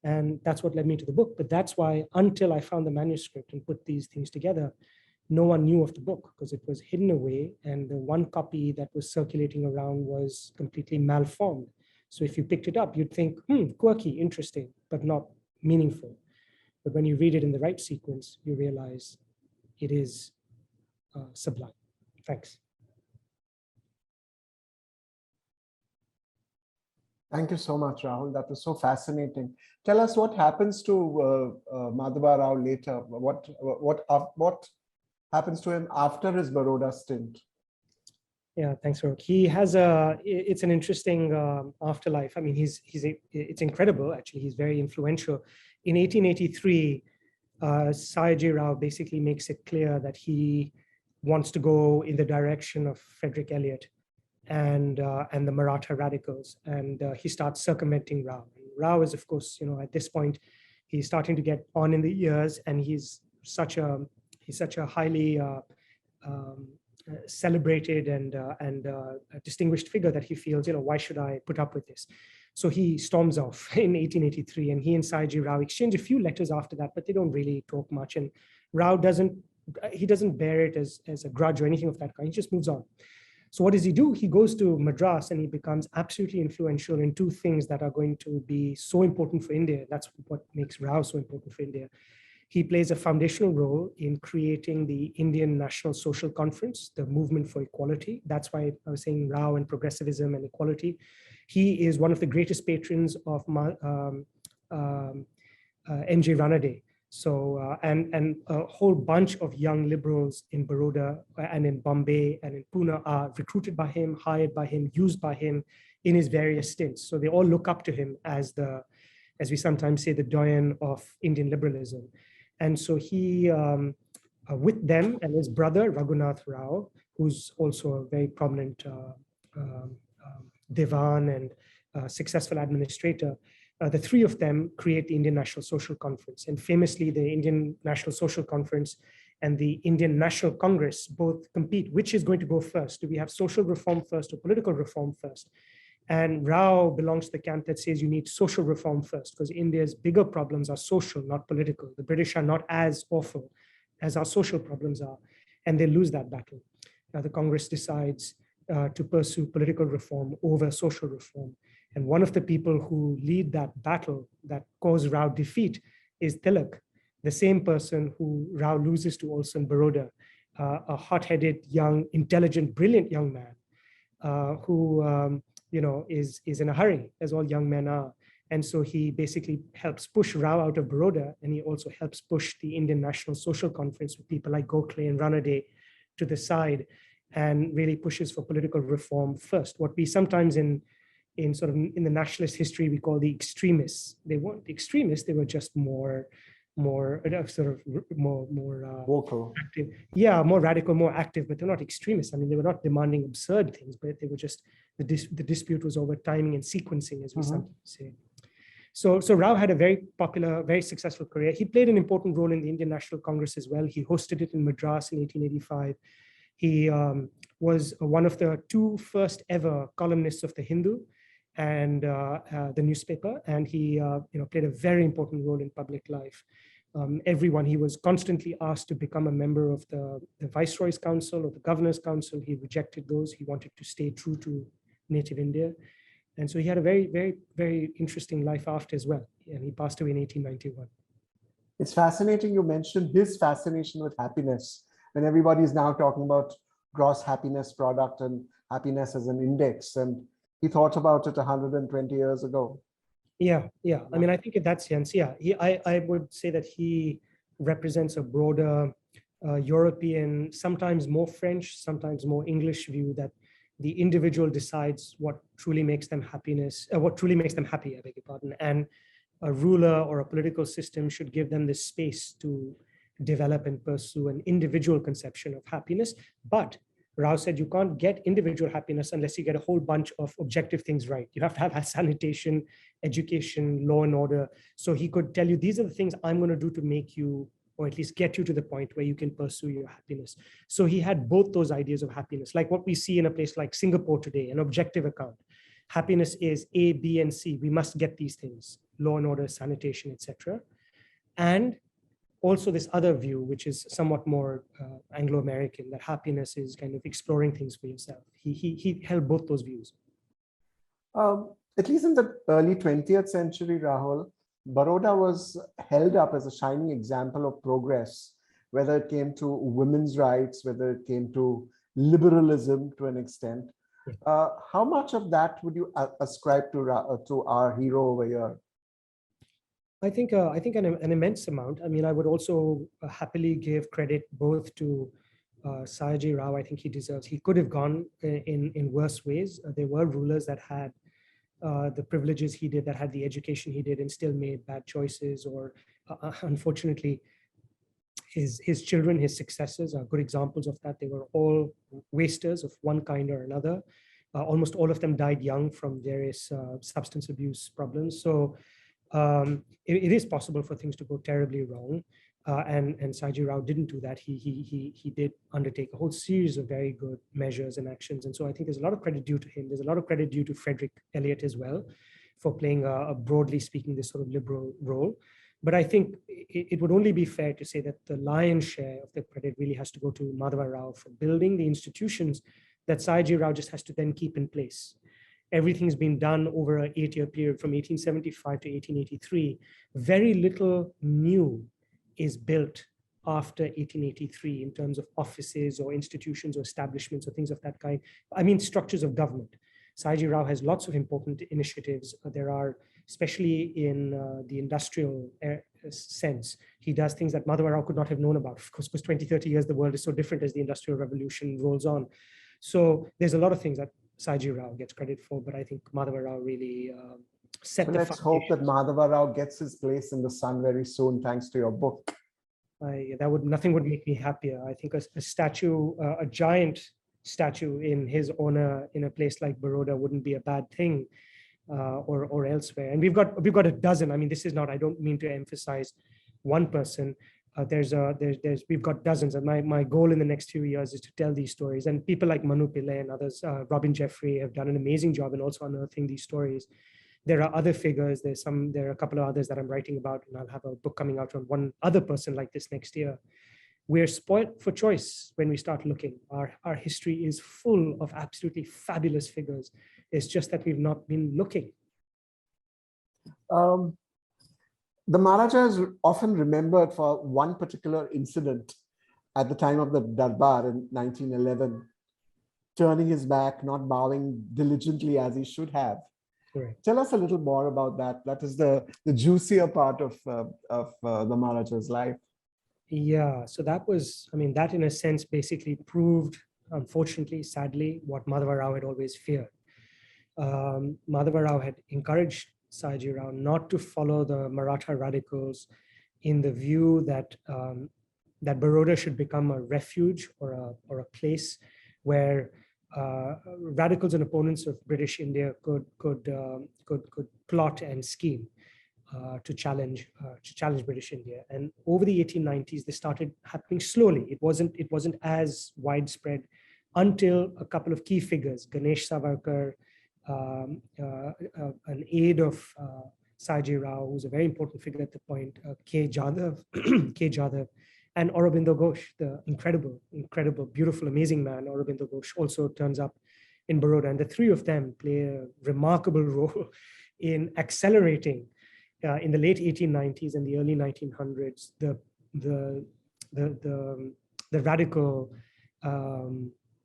S1: And that's what led me to the book. But that's why until I found the manuscript and put these things together, no one knew of the book because it was hidden away. And the one copy that was circulating around was completely malformed. So if you picked it up, you'd think, quirky, interesting, but not meaningful. But when you read it in the right sequence, you realize it is sublime. Thanks.
S2: Thank you so much, Rahul. That was so fascinating. Tell us what happens to Madhava Rao later. What happens to him after his Baroda stint?
S1: Yeah, thanks, Rohit. He has it's an interesting afterlife. I mean, it's incredible, actually. He's very influential. In 1883, Sayaji Rao basically makes it clear that he wants to go in the direction of Frederick Eliot and the Maratha radicals. And he starts circumventing Rao. And Rao is, of course, at this point, he's starting to get on in the years, and he's such a highly celebrated and a distinguished figure that he feels, why should I put up with this? So he storms off in 1883, and he and Sayaji Rao exchange a few letters after that, but they don't really talk much. And Rao doesn't bear it as a grudge or anything of that kind. He just moves on. So what does he do? He goes to Madras and he becomes absolutely influential in two things that are going to be so important for India. That's what makes Rao so important for India. He plays a foundational role in creating the Indian National Social Conference, the movement for equality. That's why I was saying Rao and progressivism and equality. He is one of the greatest patrons of M.J. Ranade. So, and a whole bunch of young liberals in Baroda and in Bombay and in Pune are recruited by him, hired by him, used by him in his various stints. So they all look up to him as we sometimes say, the doyen of Indian liberalism. And so he, with them and his brother, Raghunath Rao, who's also a very prominent Dewan and successful administrator, the three of them create the Indian National Social Conference. And famously, the Indian National Social Conference and the Indian National Congress both compete. Which is going to go first? Do we have social reform first or political reform first? And Rao belongs to the camp that says you need social reform first, because India's bigger problems are social, not political. The British are not as awful as our social problems are, and they lose that battle. Now the Congress decides to pursue political reform over social reform. And one of the people who lead that battle that caused Rao defeat is Tilak, the same person who Rao loses to also in Baroda. a hot-headed, young, intelligent, brilliant young man who is in a hurry, as all young men are. And so he basically helps push Rao out of Baroda, and he also helps push the Indian National Social Conference with people like Gokhale and Ranade to the side, and really pushes for political reform first. What we sometimes in the nationalist history we call the extremists. They weren't the extremists; they were just more
S2: vocal.
S1: Active. Yeah, more radical, more active, but they're not extremists. I mean, they were not demanding absurd things, but they were just the dispute was over timing and sequencing, as we sometimes say. So Rao had a very popular, very successful career. He played an important role in the Indian National Congress as well. He hosted it in Madras in 1885. He was one of the two first ever columnists of the Hindu and the newspaper, and he played a very important role in public life. He was constantly asked to become a member of the Viceroy's Council or the Governor's Council. He rejected those. He wanted to stay true to native India. And so he had a very, very, very interesting life after as well. And he passed away in 1891.
S2: It's fascinating you mentioned his fascination with happiness, when everybody is now talking about gross happiness product and happiness as an index. And he thought about it 120 years ago.
S1: Yeah. I mean, I think in that sense, yeah, I would say that he represents a broader European, sometimes more French, sometimes more English view that the individual decides what truly makes them happy, I beg your pardon, and a ruler or a political system should give them this space to develop and pursue an individual conception of happiness. But Rao said you can't get individual happiness unless you get a whole bunch of objective things right. You have to have sanitation, education, law and order. So he could tell you, these are the things I'm going to do to make you, or at least get you to the point where you can pursue your happiness. So he had both those ideas of happiness, like what we see in a place like Singapore today, an objective account. Happiness is A, B, and C. We must get these things, law and order, sanitation, etc. And also this other view, which is somewhat more Anglo-American, that happiness is kind of exploring things for yourself. He held both those views.
S2: At least in the early 20th century, Rahul, Baroda was held up as a shining example of progress, whether it came to women's rights, whether it came to liberalism to an extent. How much of that would you ascribe to our hero over here?
S1: I think an immense amount. I mean, I would also happily give credit both to Sayaji Rao. I think he deserves. He could have gone in worse ways. There were rulers that had the privileges he did, that had the education he did, and still made bad choices. Or unfortunately, his children, his successors, are good examples of that. They were all wasters of one kind or another. Almost all of them died young from various substance abuse problems. So it is possible for things to go terribly wrong. And Sayaji Rao didn't do that. He did undertake a whole series of very good measures and actions. And so I think there's a lot of credit due to him. There's a lot of credit due to Frederick Elliott as well for playing a broadly speaking, this sort of liberal role. But I think it would only be fair to say that the lion's share of the credit really has to go to Madhava Rao for building the institutions that Sayaji Rao just has to then keep in place. Everything's been done over an 8-year period from 1875 to 1883. Very little new is built after 1883 in terms of offices or institutions or establishments or things of that kind. I mean, structures of government. Sayaji Rao has lots of important initiatives. There are, especially in the industrial sense, he does things that Madhava Rao could not have known about. Of course, because 20, 30 years, the world is so different as the Industrial Revolution rolls on. So there's a lot of things that Sayaji Rao gets credit for, but I think Madhava Rao really set the foundation.
S2: Let's hope that Madhava Rao gets his place in the sun very soon, thanks to your book.
S1: Nothing would make me happier. I think a statue, a giant statue in his honor in a place like Baroda wouldn't be a bad thing, or elsewhere. And we've got a dozen. I mean, this is not, I don't mean to emphasize one person. We've got dozens, and my goal in the next few years is to tell these stories. And people like Manu Pillai and others, Robin Jeffrey, have done an amazing job in also unearthing these stories. There are other figures. There are a couple of others that I'm writing about, and I'll have a book coming out on one other person like this next year. We're spoiled for choice when we start looking. Our history is full of absolutely fabulous figures. It's just that we've not been looking.
S2: The Maharaja is often remembered for one particular incident, at the time of the Darbar in 1911, turning his back, not bowing diligently as he should have.
S1: Correct.
S2: Tell us a little more about that. That is the juicier part of the Maharaja's life.
S1: Yeah, so that was, I mean, that in a sense basically proved, unfortunately, sadly, what Madhava Rao had always feared. Madhava Rao had encouraged Sayaji Rao not to follow the Maratha radicals in the view that that Baroda should become a refuge or a place where radicals and opponents of British India could plot and scheme to challenge British India. And over the 1890s, they started happening slowly. It wasn't as widespread until a couple of key figures, Ganesh Savarkar, an aide of Sayaji Rao, who's a very important figure at the point, K. Jadhav, and Aurobindo Ghosh, the incredible, beautiful, amazing man. Aurobindo Ghosh also turns up in Baroda, and the three of them play a remarkable role in accelerating in the late 1890s and the early 1900s the radical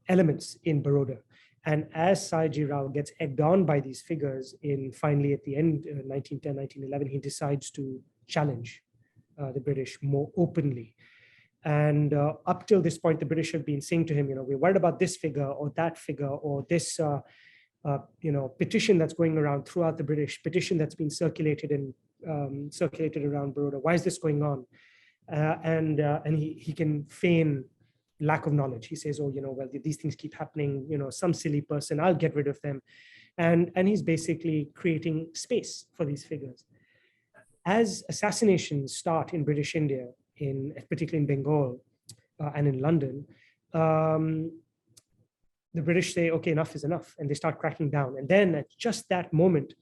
S1: elements in Baroda. And as Sayaji Rao gets egged on by these figures, finally at the end, 1910, 1911, he decides to challenge the British more openly. And up till this point, the British have been saying to him, we're worried about this figure or that figure or this, petition that's going around throughout the British, petition that's been circulated around Baroda. Why is this going on? And he can feign lack of knowledge. He says, well, these things keep happening, some silly person, I'll get rid of them. And he's basically creating space for these figures. As assassinations start in British India, particularly in Bengal and in London, the British say, okay, enough is enough. And they start cracking down. And then at just that moment,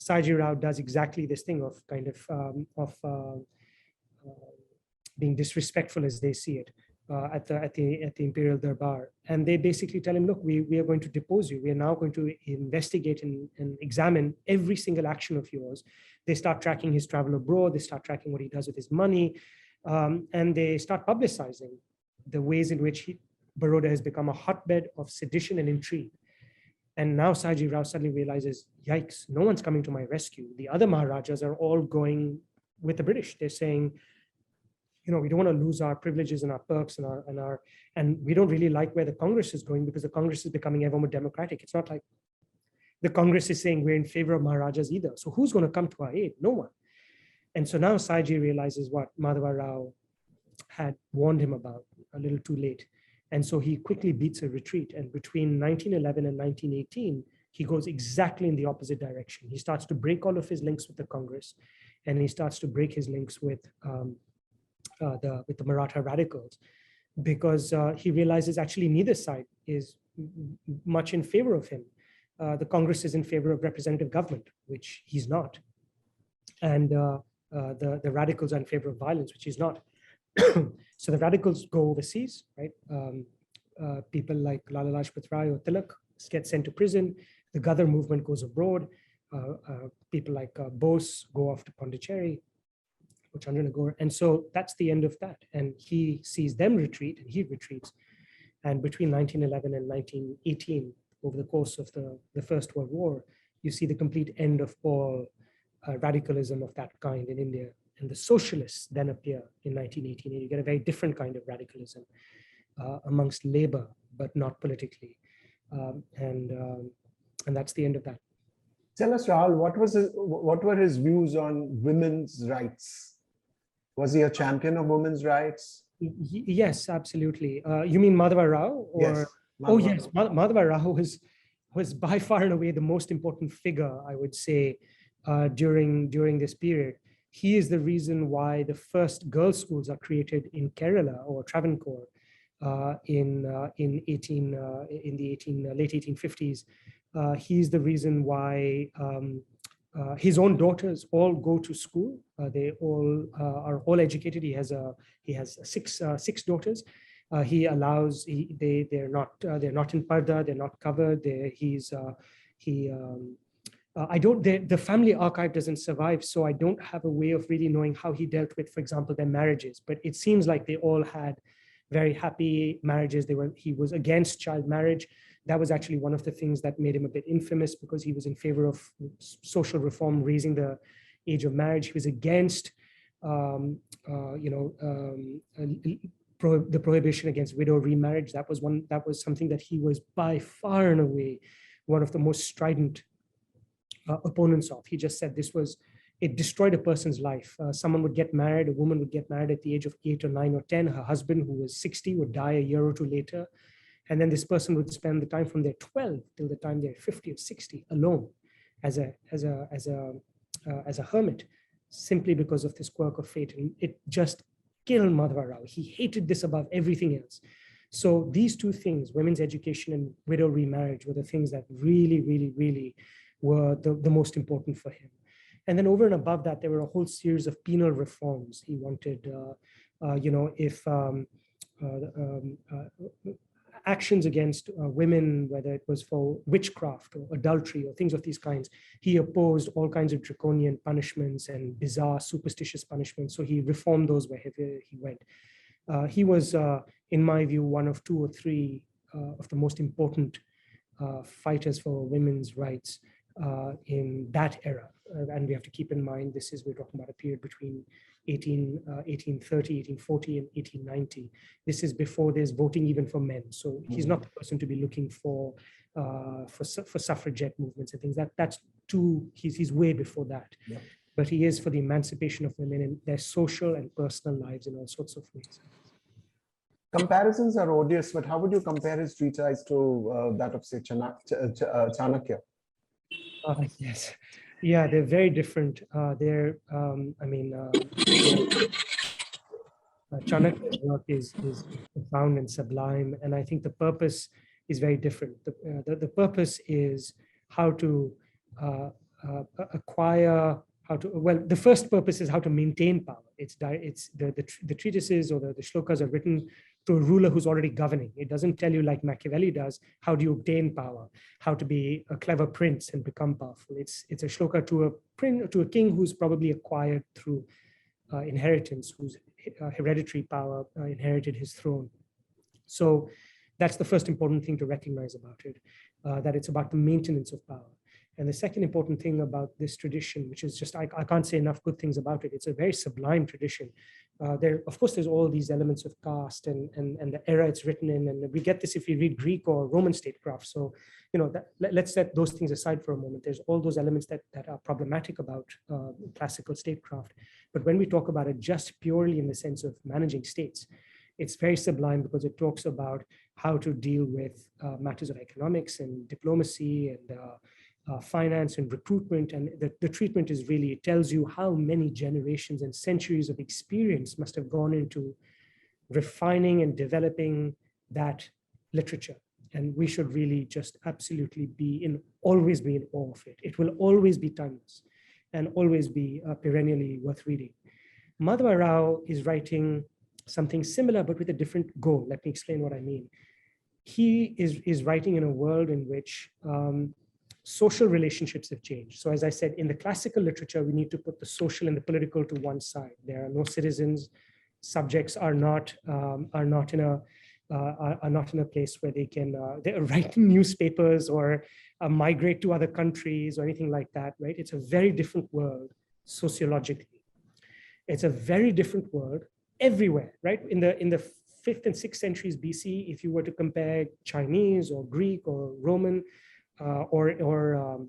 S1: Sayaji Rao does exactly this thing of kind of being disrespectful as they see it. At the Imperial Darbar, and they basically tell him, look, we are going to depose you. We are now going to investigate and examine every single action of yours. They start tracking his travel abroad. They start tracking what he does with his money, and they start publicizing the ways in which Baroda has become a hotbed of sedition and intrigue. And now Sayaji Rao suddenly realizes, yikes, no one's coming to my rescue. The other Maharajas are all going with the British. They're saying, we don't want to lose our privileges and our perks and we don't really like where the Congress is going, because the Congress is becoming ever more democratic. It's not like the Congress is saying we're in favor of Maharajas either. So who's going to come to our aid? No one. And so now Sayaji realizes what Madhava Rao had warned him about a little too late. And so he quickly beats a retreat. And between 1911 and 1918, he goes exactly in the opposite direction. He starts to break all of his links with the Congress, and he starts to break his links with the Maratha radicals, because he realizes actually neither side is much in favor of him. The Congress is in favor of representative government, which he's not. And the radicals are in favor of violence, which he's not. So the radicals go overseas, right? People like Lala Lajpat Rai or Tilak get sent to prison. The Ghadar movement goes abroad. People like Bose go off to Pondicherry. And so that's the end of that. And he sees them retreat, and he retreats. And between 1911 and 1918, over the course of the First World War, you see the complete end of all radicalism of that kind in India. And the socialists then appear in 1918. And you get a very different kind of radicalism amongst labor, but not politically. And that's the end of that.
S2: Tell us, Rahul, what were his views on women's rights? Was he a champion of women's rights?
S1: Yes, absolutely. You mean Madhava Rao? Or,
S2: yes.
S1: Yes. Madhava Rao was by far and away the most important figure, I would say, during this period. He is the reason why the first girls' schools are created in Kerala or Travancore in the late 1850s. He's the reason why his own daughters all go to school. They all are all educated. He has six daughters. He allows. They're not in parda. They're not covered. The family archive doesn't survive, so I don't have a way of really knowing how he dealt with, for example, their marriages. But it seems like they all had very happy marriages. He was against child marriage. That was actually one of the things that made him a bit infamous, because he was in favor of social reform, raising the age of marriage. He was against, the prohibition against widow remarriage. That was something that he was by far and away one of the most strident opponents of. He just said it destroyed a person's life. Someone would get married, a woman would get married at the age of 8 or 9 or 10. Her husband, who was 60, would die a year or two later. And then this person would spend the time from their 12 till the time they're 50 or 60 alone as a hermit, simply because of this quirk of fate. And it just killed Madhava Rao. He hated this above everything else. So these two things, women's education and widow remarriage, were the things that really, really, really were the most important for him. And then over and above that, there were a whole series of penal reforms. He wanted, actions against women, whether it was for witchcraft or adultery or things of these kinds, he opposed all kinds of draconian punishments and bizarre superstitious punishments. So he reformed those wherever he went. He was, in my view, one of 2 or 3 of the most important fighters for women's rights in that era. And we have to keep in mind, we're talking about a period between 1830, 1840 and 1890. This is before there's voting even for men. So he's not the person to be looking for suffragette movements and things. He's way before that. Yeah. But he is for the emancipation of women in their social and personal lives in all sorts of ways.
S2: Comparisons are odious, but how would you compare his treatise to that of, say, Chanakya?
S1: Yes. Yeah, they're very different. Chanakya's work is profound and sublime, and I think the purpose is very different. The purpose is how to acquire, the first purpose is how to maintain power. It's the treatises or the shlokas are written to a ruler who's already governing. It doesn't tell you, like Machiavelli does, how do you obtain power, how to be a clever prince and become powerful. It's a shloka to a king who's probably acquired through inheritance, whose hereditary power inherited his throne. So that's the first important thing to recognize about it, that it's about the maintenance of power. And the second important thing about this tradition, which is just, I can't say enough good things about it. It's a very sublime tradition. Of course, there's all these elements of caste and the era it's written in. And we get this if we read Greek or Roman statecraft. So, let's set those things aside for a moment. There's all those elements that are problematic about classical statecraft. But when we talk about it just purely in the sense of managing states, it's very sublime because it talks about how to deal with matters of economics and diplomacy and finance and recruitment. And the treatment is really, it tells you how many generations and centuries of experience must have gone into refining and developing that literature. And we should really just absolutely always be in awe of it. It will always be timeless and always be perennially worth reading. Madhava Rao is writing something similar, but with a different goal. Let me explain what I mean. He is writing in a world in which social relationships have changed. So as I said, in the classical literature, we need to put the social and the political to one side. There are no citizens. Subjects are not in a place where they're writing newspapers or migrate to other countries or anything like that, right? It's a very different world sociologically. It's a very different world everywhere, right? In the 5th and 6th centuries BC, if you were to compare Chinese or Greek or Roman or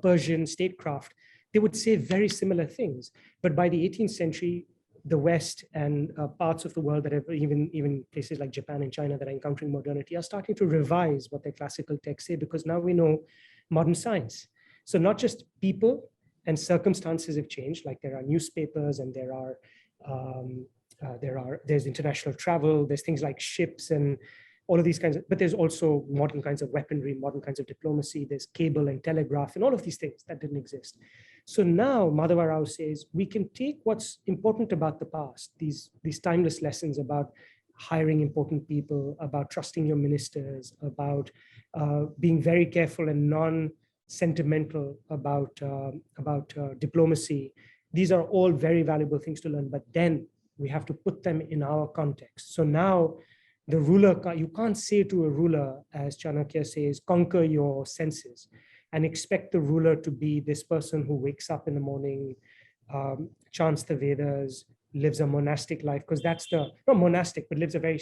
S1: Persian statecraft, they would say very similar things. But by the 18th century, the West and parts of the world that have even places like Japan and China that are encountering modernity are starting to revise what their classical texts say, because now we know modern science. So not just people and circumstances have changed, like there are newspapers and there's international travel, there's things like ships and all of these kinds of, but there's also modern kinds of weaponry, modern kinds of diplomacy, there's cable and telegraph and all of these things that didn't exist. So now Madhava Rao says, we can take what's important about the past, these timeless lessons about hiring important people, about trusting your ministers, about being very careful and non-sentimental about diplomacy. These are all very valuable things to learn, but then We have to put them in our context. So now the ruler, you can't say to a ruler, as Chanakya says, conquer your senses and expect the ruler to be this person who wakes up in the morning, chants the Vedas, lives a monastic life, because that's not monastic, but lives a very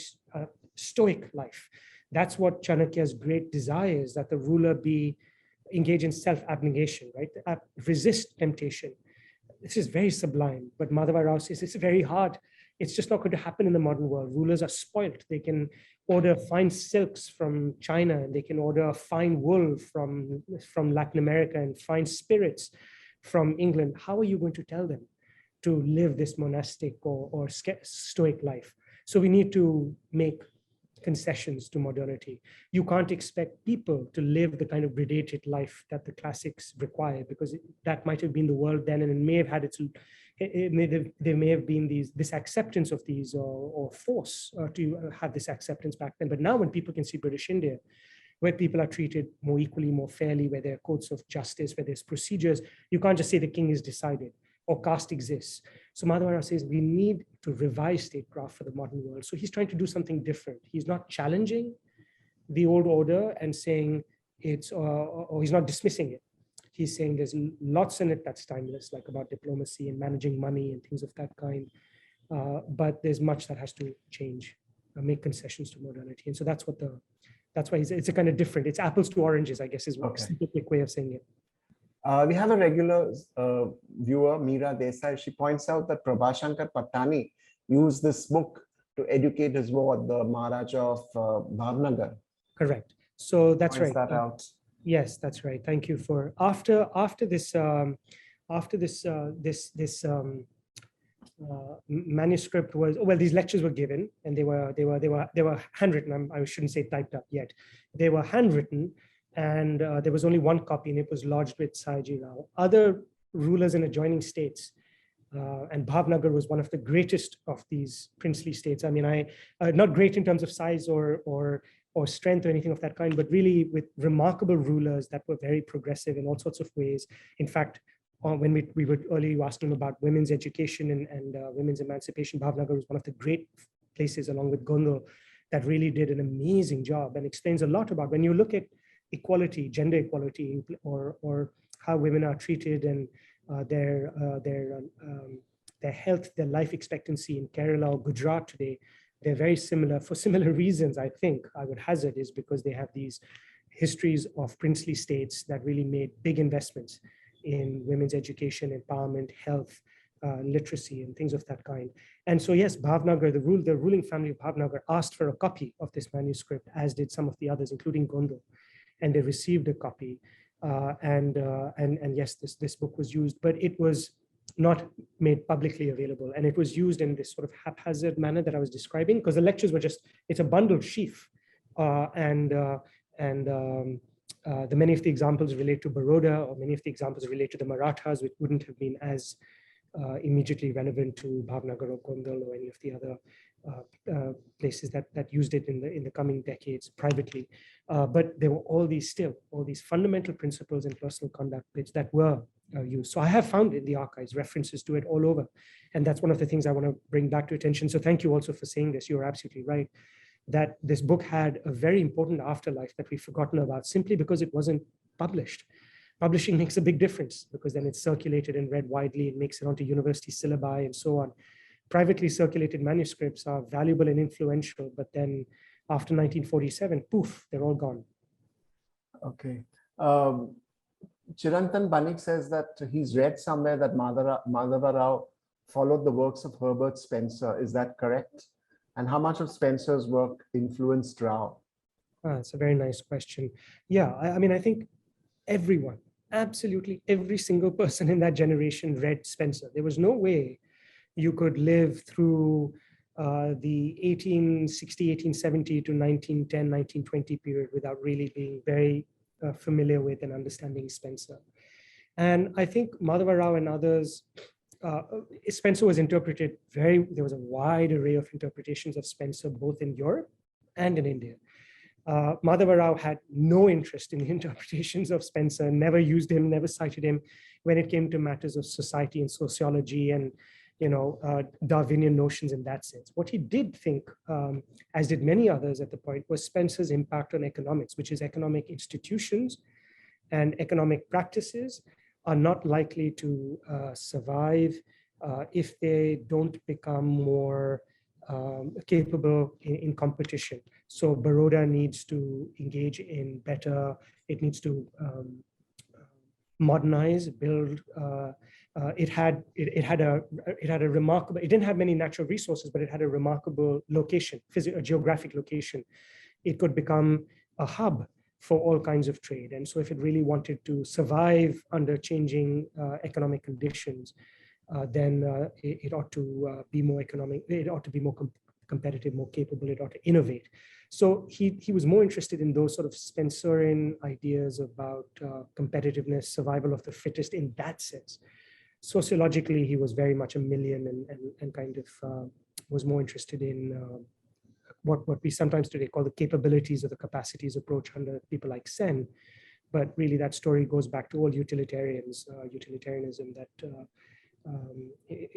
S1: stoic life. That's what Chanakya's great desire is, that the ruler engage in self-abnegation, right? Resist temptation. This is very sublime, but Madhava Rao says it's very hard. It's just not going to happen in the modern world. Rulers are spoilt. They can order fine silks from China, and they can order fine wool from Latin America and fine spirits from England. How are you going to tell them to live this monastic or stoic life? So we need to make concessions to modernity. You can't expect people to live the kind of gradated life that the classics require, because that might have been the world then, and it may have had there may have been this acceptance of these or force to have this acceptance back then. But now when people can see British India, where people are treated more equally, more fairly, where there are courts of justice, where there's procedures, you can't just say the king is decided or caste exists. So Madhava Rao says we need to revise statecraft for the modern world. So he's trying to do something different. He's not challenging the old order and saying it's, or he's not dismissing it. He's saying there's lots in it that's timeless, like about diplomacy and managing money and things of that kind. But there's much that has to change, make concessions to modernity. And so that's why it's a kind of different, it's apples to oranges, I guess, is what a quick way of saying it.
S2: We have a regular viewer, Meera Desai. She points out that Prabhashankar Patani used this book to educate his ward, the Maharaja of Bhavnagar.
S1: Correct. So that's right.
S2: That out.
S1: Yes, that's right. Thank you for after this manuscript was, well, these lectures were given, and they were handwritten. I shouldn't say typed up yet. They were handwritten. And there was only one copy, and it was lodged with Sayaji Rao. Other rulers in adjoining states, and Bhavnagar was one of the greatest of these princely states. I mean, not great in terms of size or strength or anything of that kind, but really with remarkable rulers that were very progressive in all sorts of ways. In fact, when we were earlier asking about women's education and women's emancipation, Bhavnagar was one of the great places, along with Gondal, that really did an amazing job and explains a lot about when you look at equality, gender equality, or how women are treated, and their health, their life expectancy in Kerala or Gujarat today, they're very similar for similar reasons. I think I would hazard is because they have these histories of princely states that really made big investments in women's education, empowerment, health, literacy, and things of that kind. And so yes, Bhavnagar, the ruling family of Bhavnagar asked for a copy of this manuscript, as did some of the others, including Gondal. And they received a copy, and yes, this book was used, but it was not made publicly available, and it was used in this sort of haphazard manner that I was describing, because the lectures were it's a bundled sheaf, the many of the examples relate to Baroda, or many of the examples relate to the Marathas, which wouldn't have been as immediately relevant to Bhavnagar or Gondal or any of the other places that used it in the coming decades privately. But there were all these fundamental principles in personal conduct that were used. So I have found in the archives references to it all over. And that's one of the things I want to bring back to attention. So thank you also for saying this. You're absolutely right, that this book had a very important afterlife that we've forgotten about simply because it wasn't published. Publishing makes a big difference, because then it's circulated and read widely. It makes it onto university syllabi and so on. Privately circulated manuscripts are valuable and influential, but then after 1947, poof, they're all gone.
S2: Okay. Chirantan Banik says that he's read somewhere that Madhava Rao followed the works of Herbert Spencer. Is that correct? And how much of Spencer's work influenced Rao?
S1: It's a very nice question. Yeah, I mean, I think everyone, absolutely every single person in that generation read Spencer. There was no way you could live through the 1860, 1870 to 1910, 1920 period without really being very familiar with and understanding Spencer. And I think Madhava Rao and others, Spencer was interpreted there was a wide array of interpretations of Spencer, both in Europe and in India. Madhava Rao had no interest in the interpretations of Spencer, never used him, never cited him when it came to matters of society and sociology and Darwinian notions in that sense. What he did think, as did many others at the point, was Spencer's impact on economics, which is economic institutions and economic practices are not likely to survive if they don't become more capable in competition. So Baroda needs to engage in better, it needs to modernize, build. It had a remarkable, it didn't have many natural resources, but it had a remarkable location, a geographic location. It could become a hub for all kinds of trade. And so if it really wanted to survive under changing economic conditions, then it ought to be more economic, it ought to be more competitive, more capable, it ought to innovate. So he was more interested in those sort of Spencerian ideas about competitiveness, survival of the fittest in that sense. Sociologically, he was very much a Millian and kind of was more interested in what we sometimes today call the capabilities or the capacities approach under people like Sen. But really that story goes back to all utilitarians, utilitarianism, that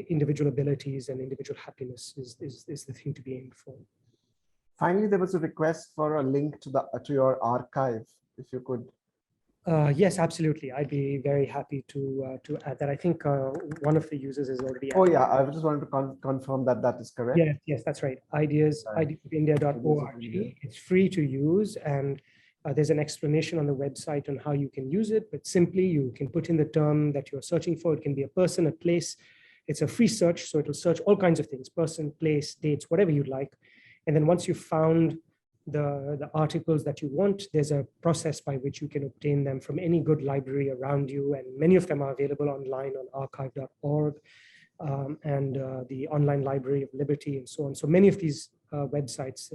S1: individual abilities and individual happiness is the thing to be aimed for.
S2: Finally, there was a request for a link to your archive, if you could.
S1: Yes, absolutely. I'd be very happy to add that. I think one of the users is already.
S2: Oh yeah, I just wanted to confirm that that is correct.
S1: Yes, that's right. ideasofindia.org. It's free to use, and there's an explanation on the website on how you can use it. But simply, you can put in the term that you're searching for. It can be a person, a place. It's a free search, so it'll search all kinds of things: person, place, dates, whatever you'd like. And then once you've found the articles that you want, there's a process by which you can obtain them from any good library around you, and many of them are available online on archive.org and the Online Library of Liberty and so on. So many of these websites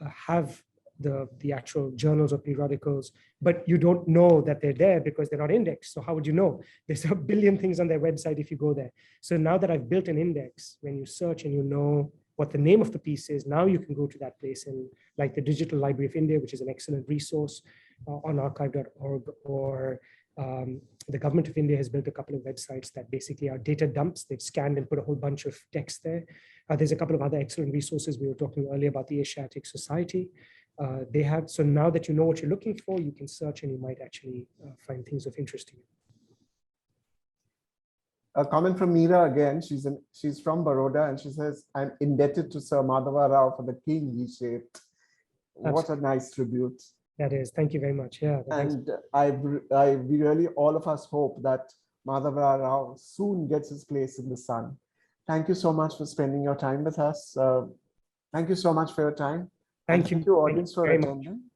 S1: have the actual journals or periodicals, but you don't know that they're there because they're not indexed. So how would you know? There's a billion things on their website if you go there. So now that I've built an index, when you search and you know what the name of the piece is, now you can go to that place, and like the Digital Library of India, which is an excellent resource on archive.org, or the government of India has built a couple of websites that basically are data dumps. They've scanned and put a whole bunch of text there. There's a couple of other excellent resources. We were talking earlier about the Asiatic Society. They have, so now that you know what you're looking for, you can search and you might actually find things of interest to you.
S2: A comment from Meera again. She's from Baroda, and she says, "I'm indebted to Sir Madhava Rao for the king he shaped." What a nice tribute.
S1: That is. Thank you very much. Yeah.
S2: And we really, all of us hope that Madhava Rao soon gets his place in the sun. Thank you so much for spending your time with us. Thank you so much for your time.
S1: Thank you.
S2: Thank you, audience, for attending.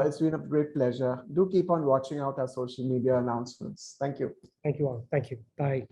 S2: It's been a great pleasure. Do keep on watching out our social media announcements. Thank you.
S1: Thank you all. Thank you. Bye.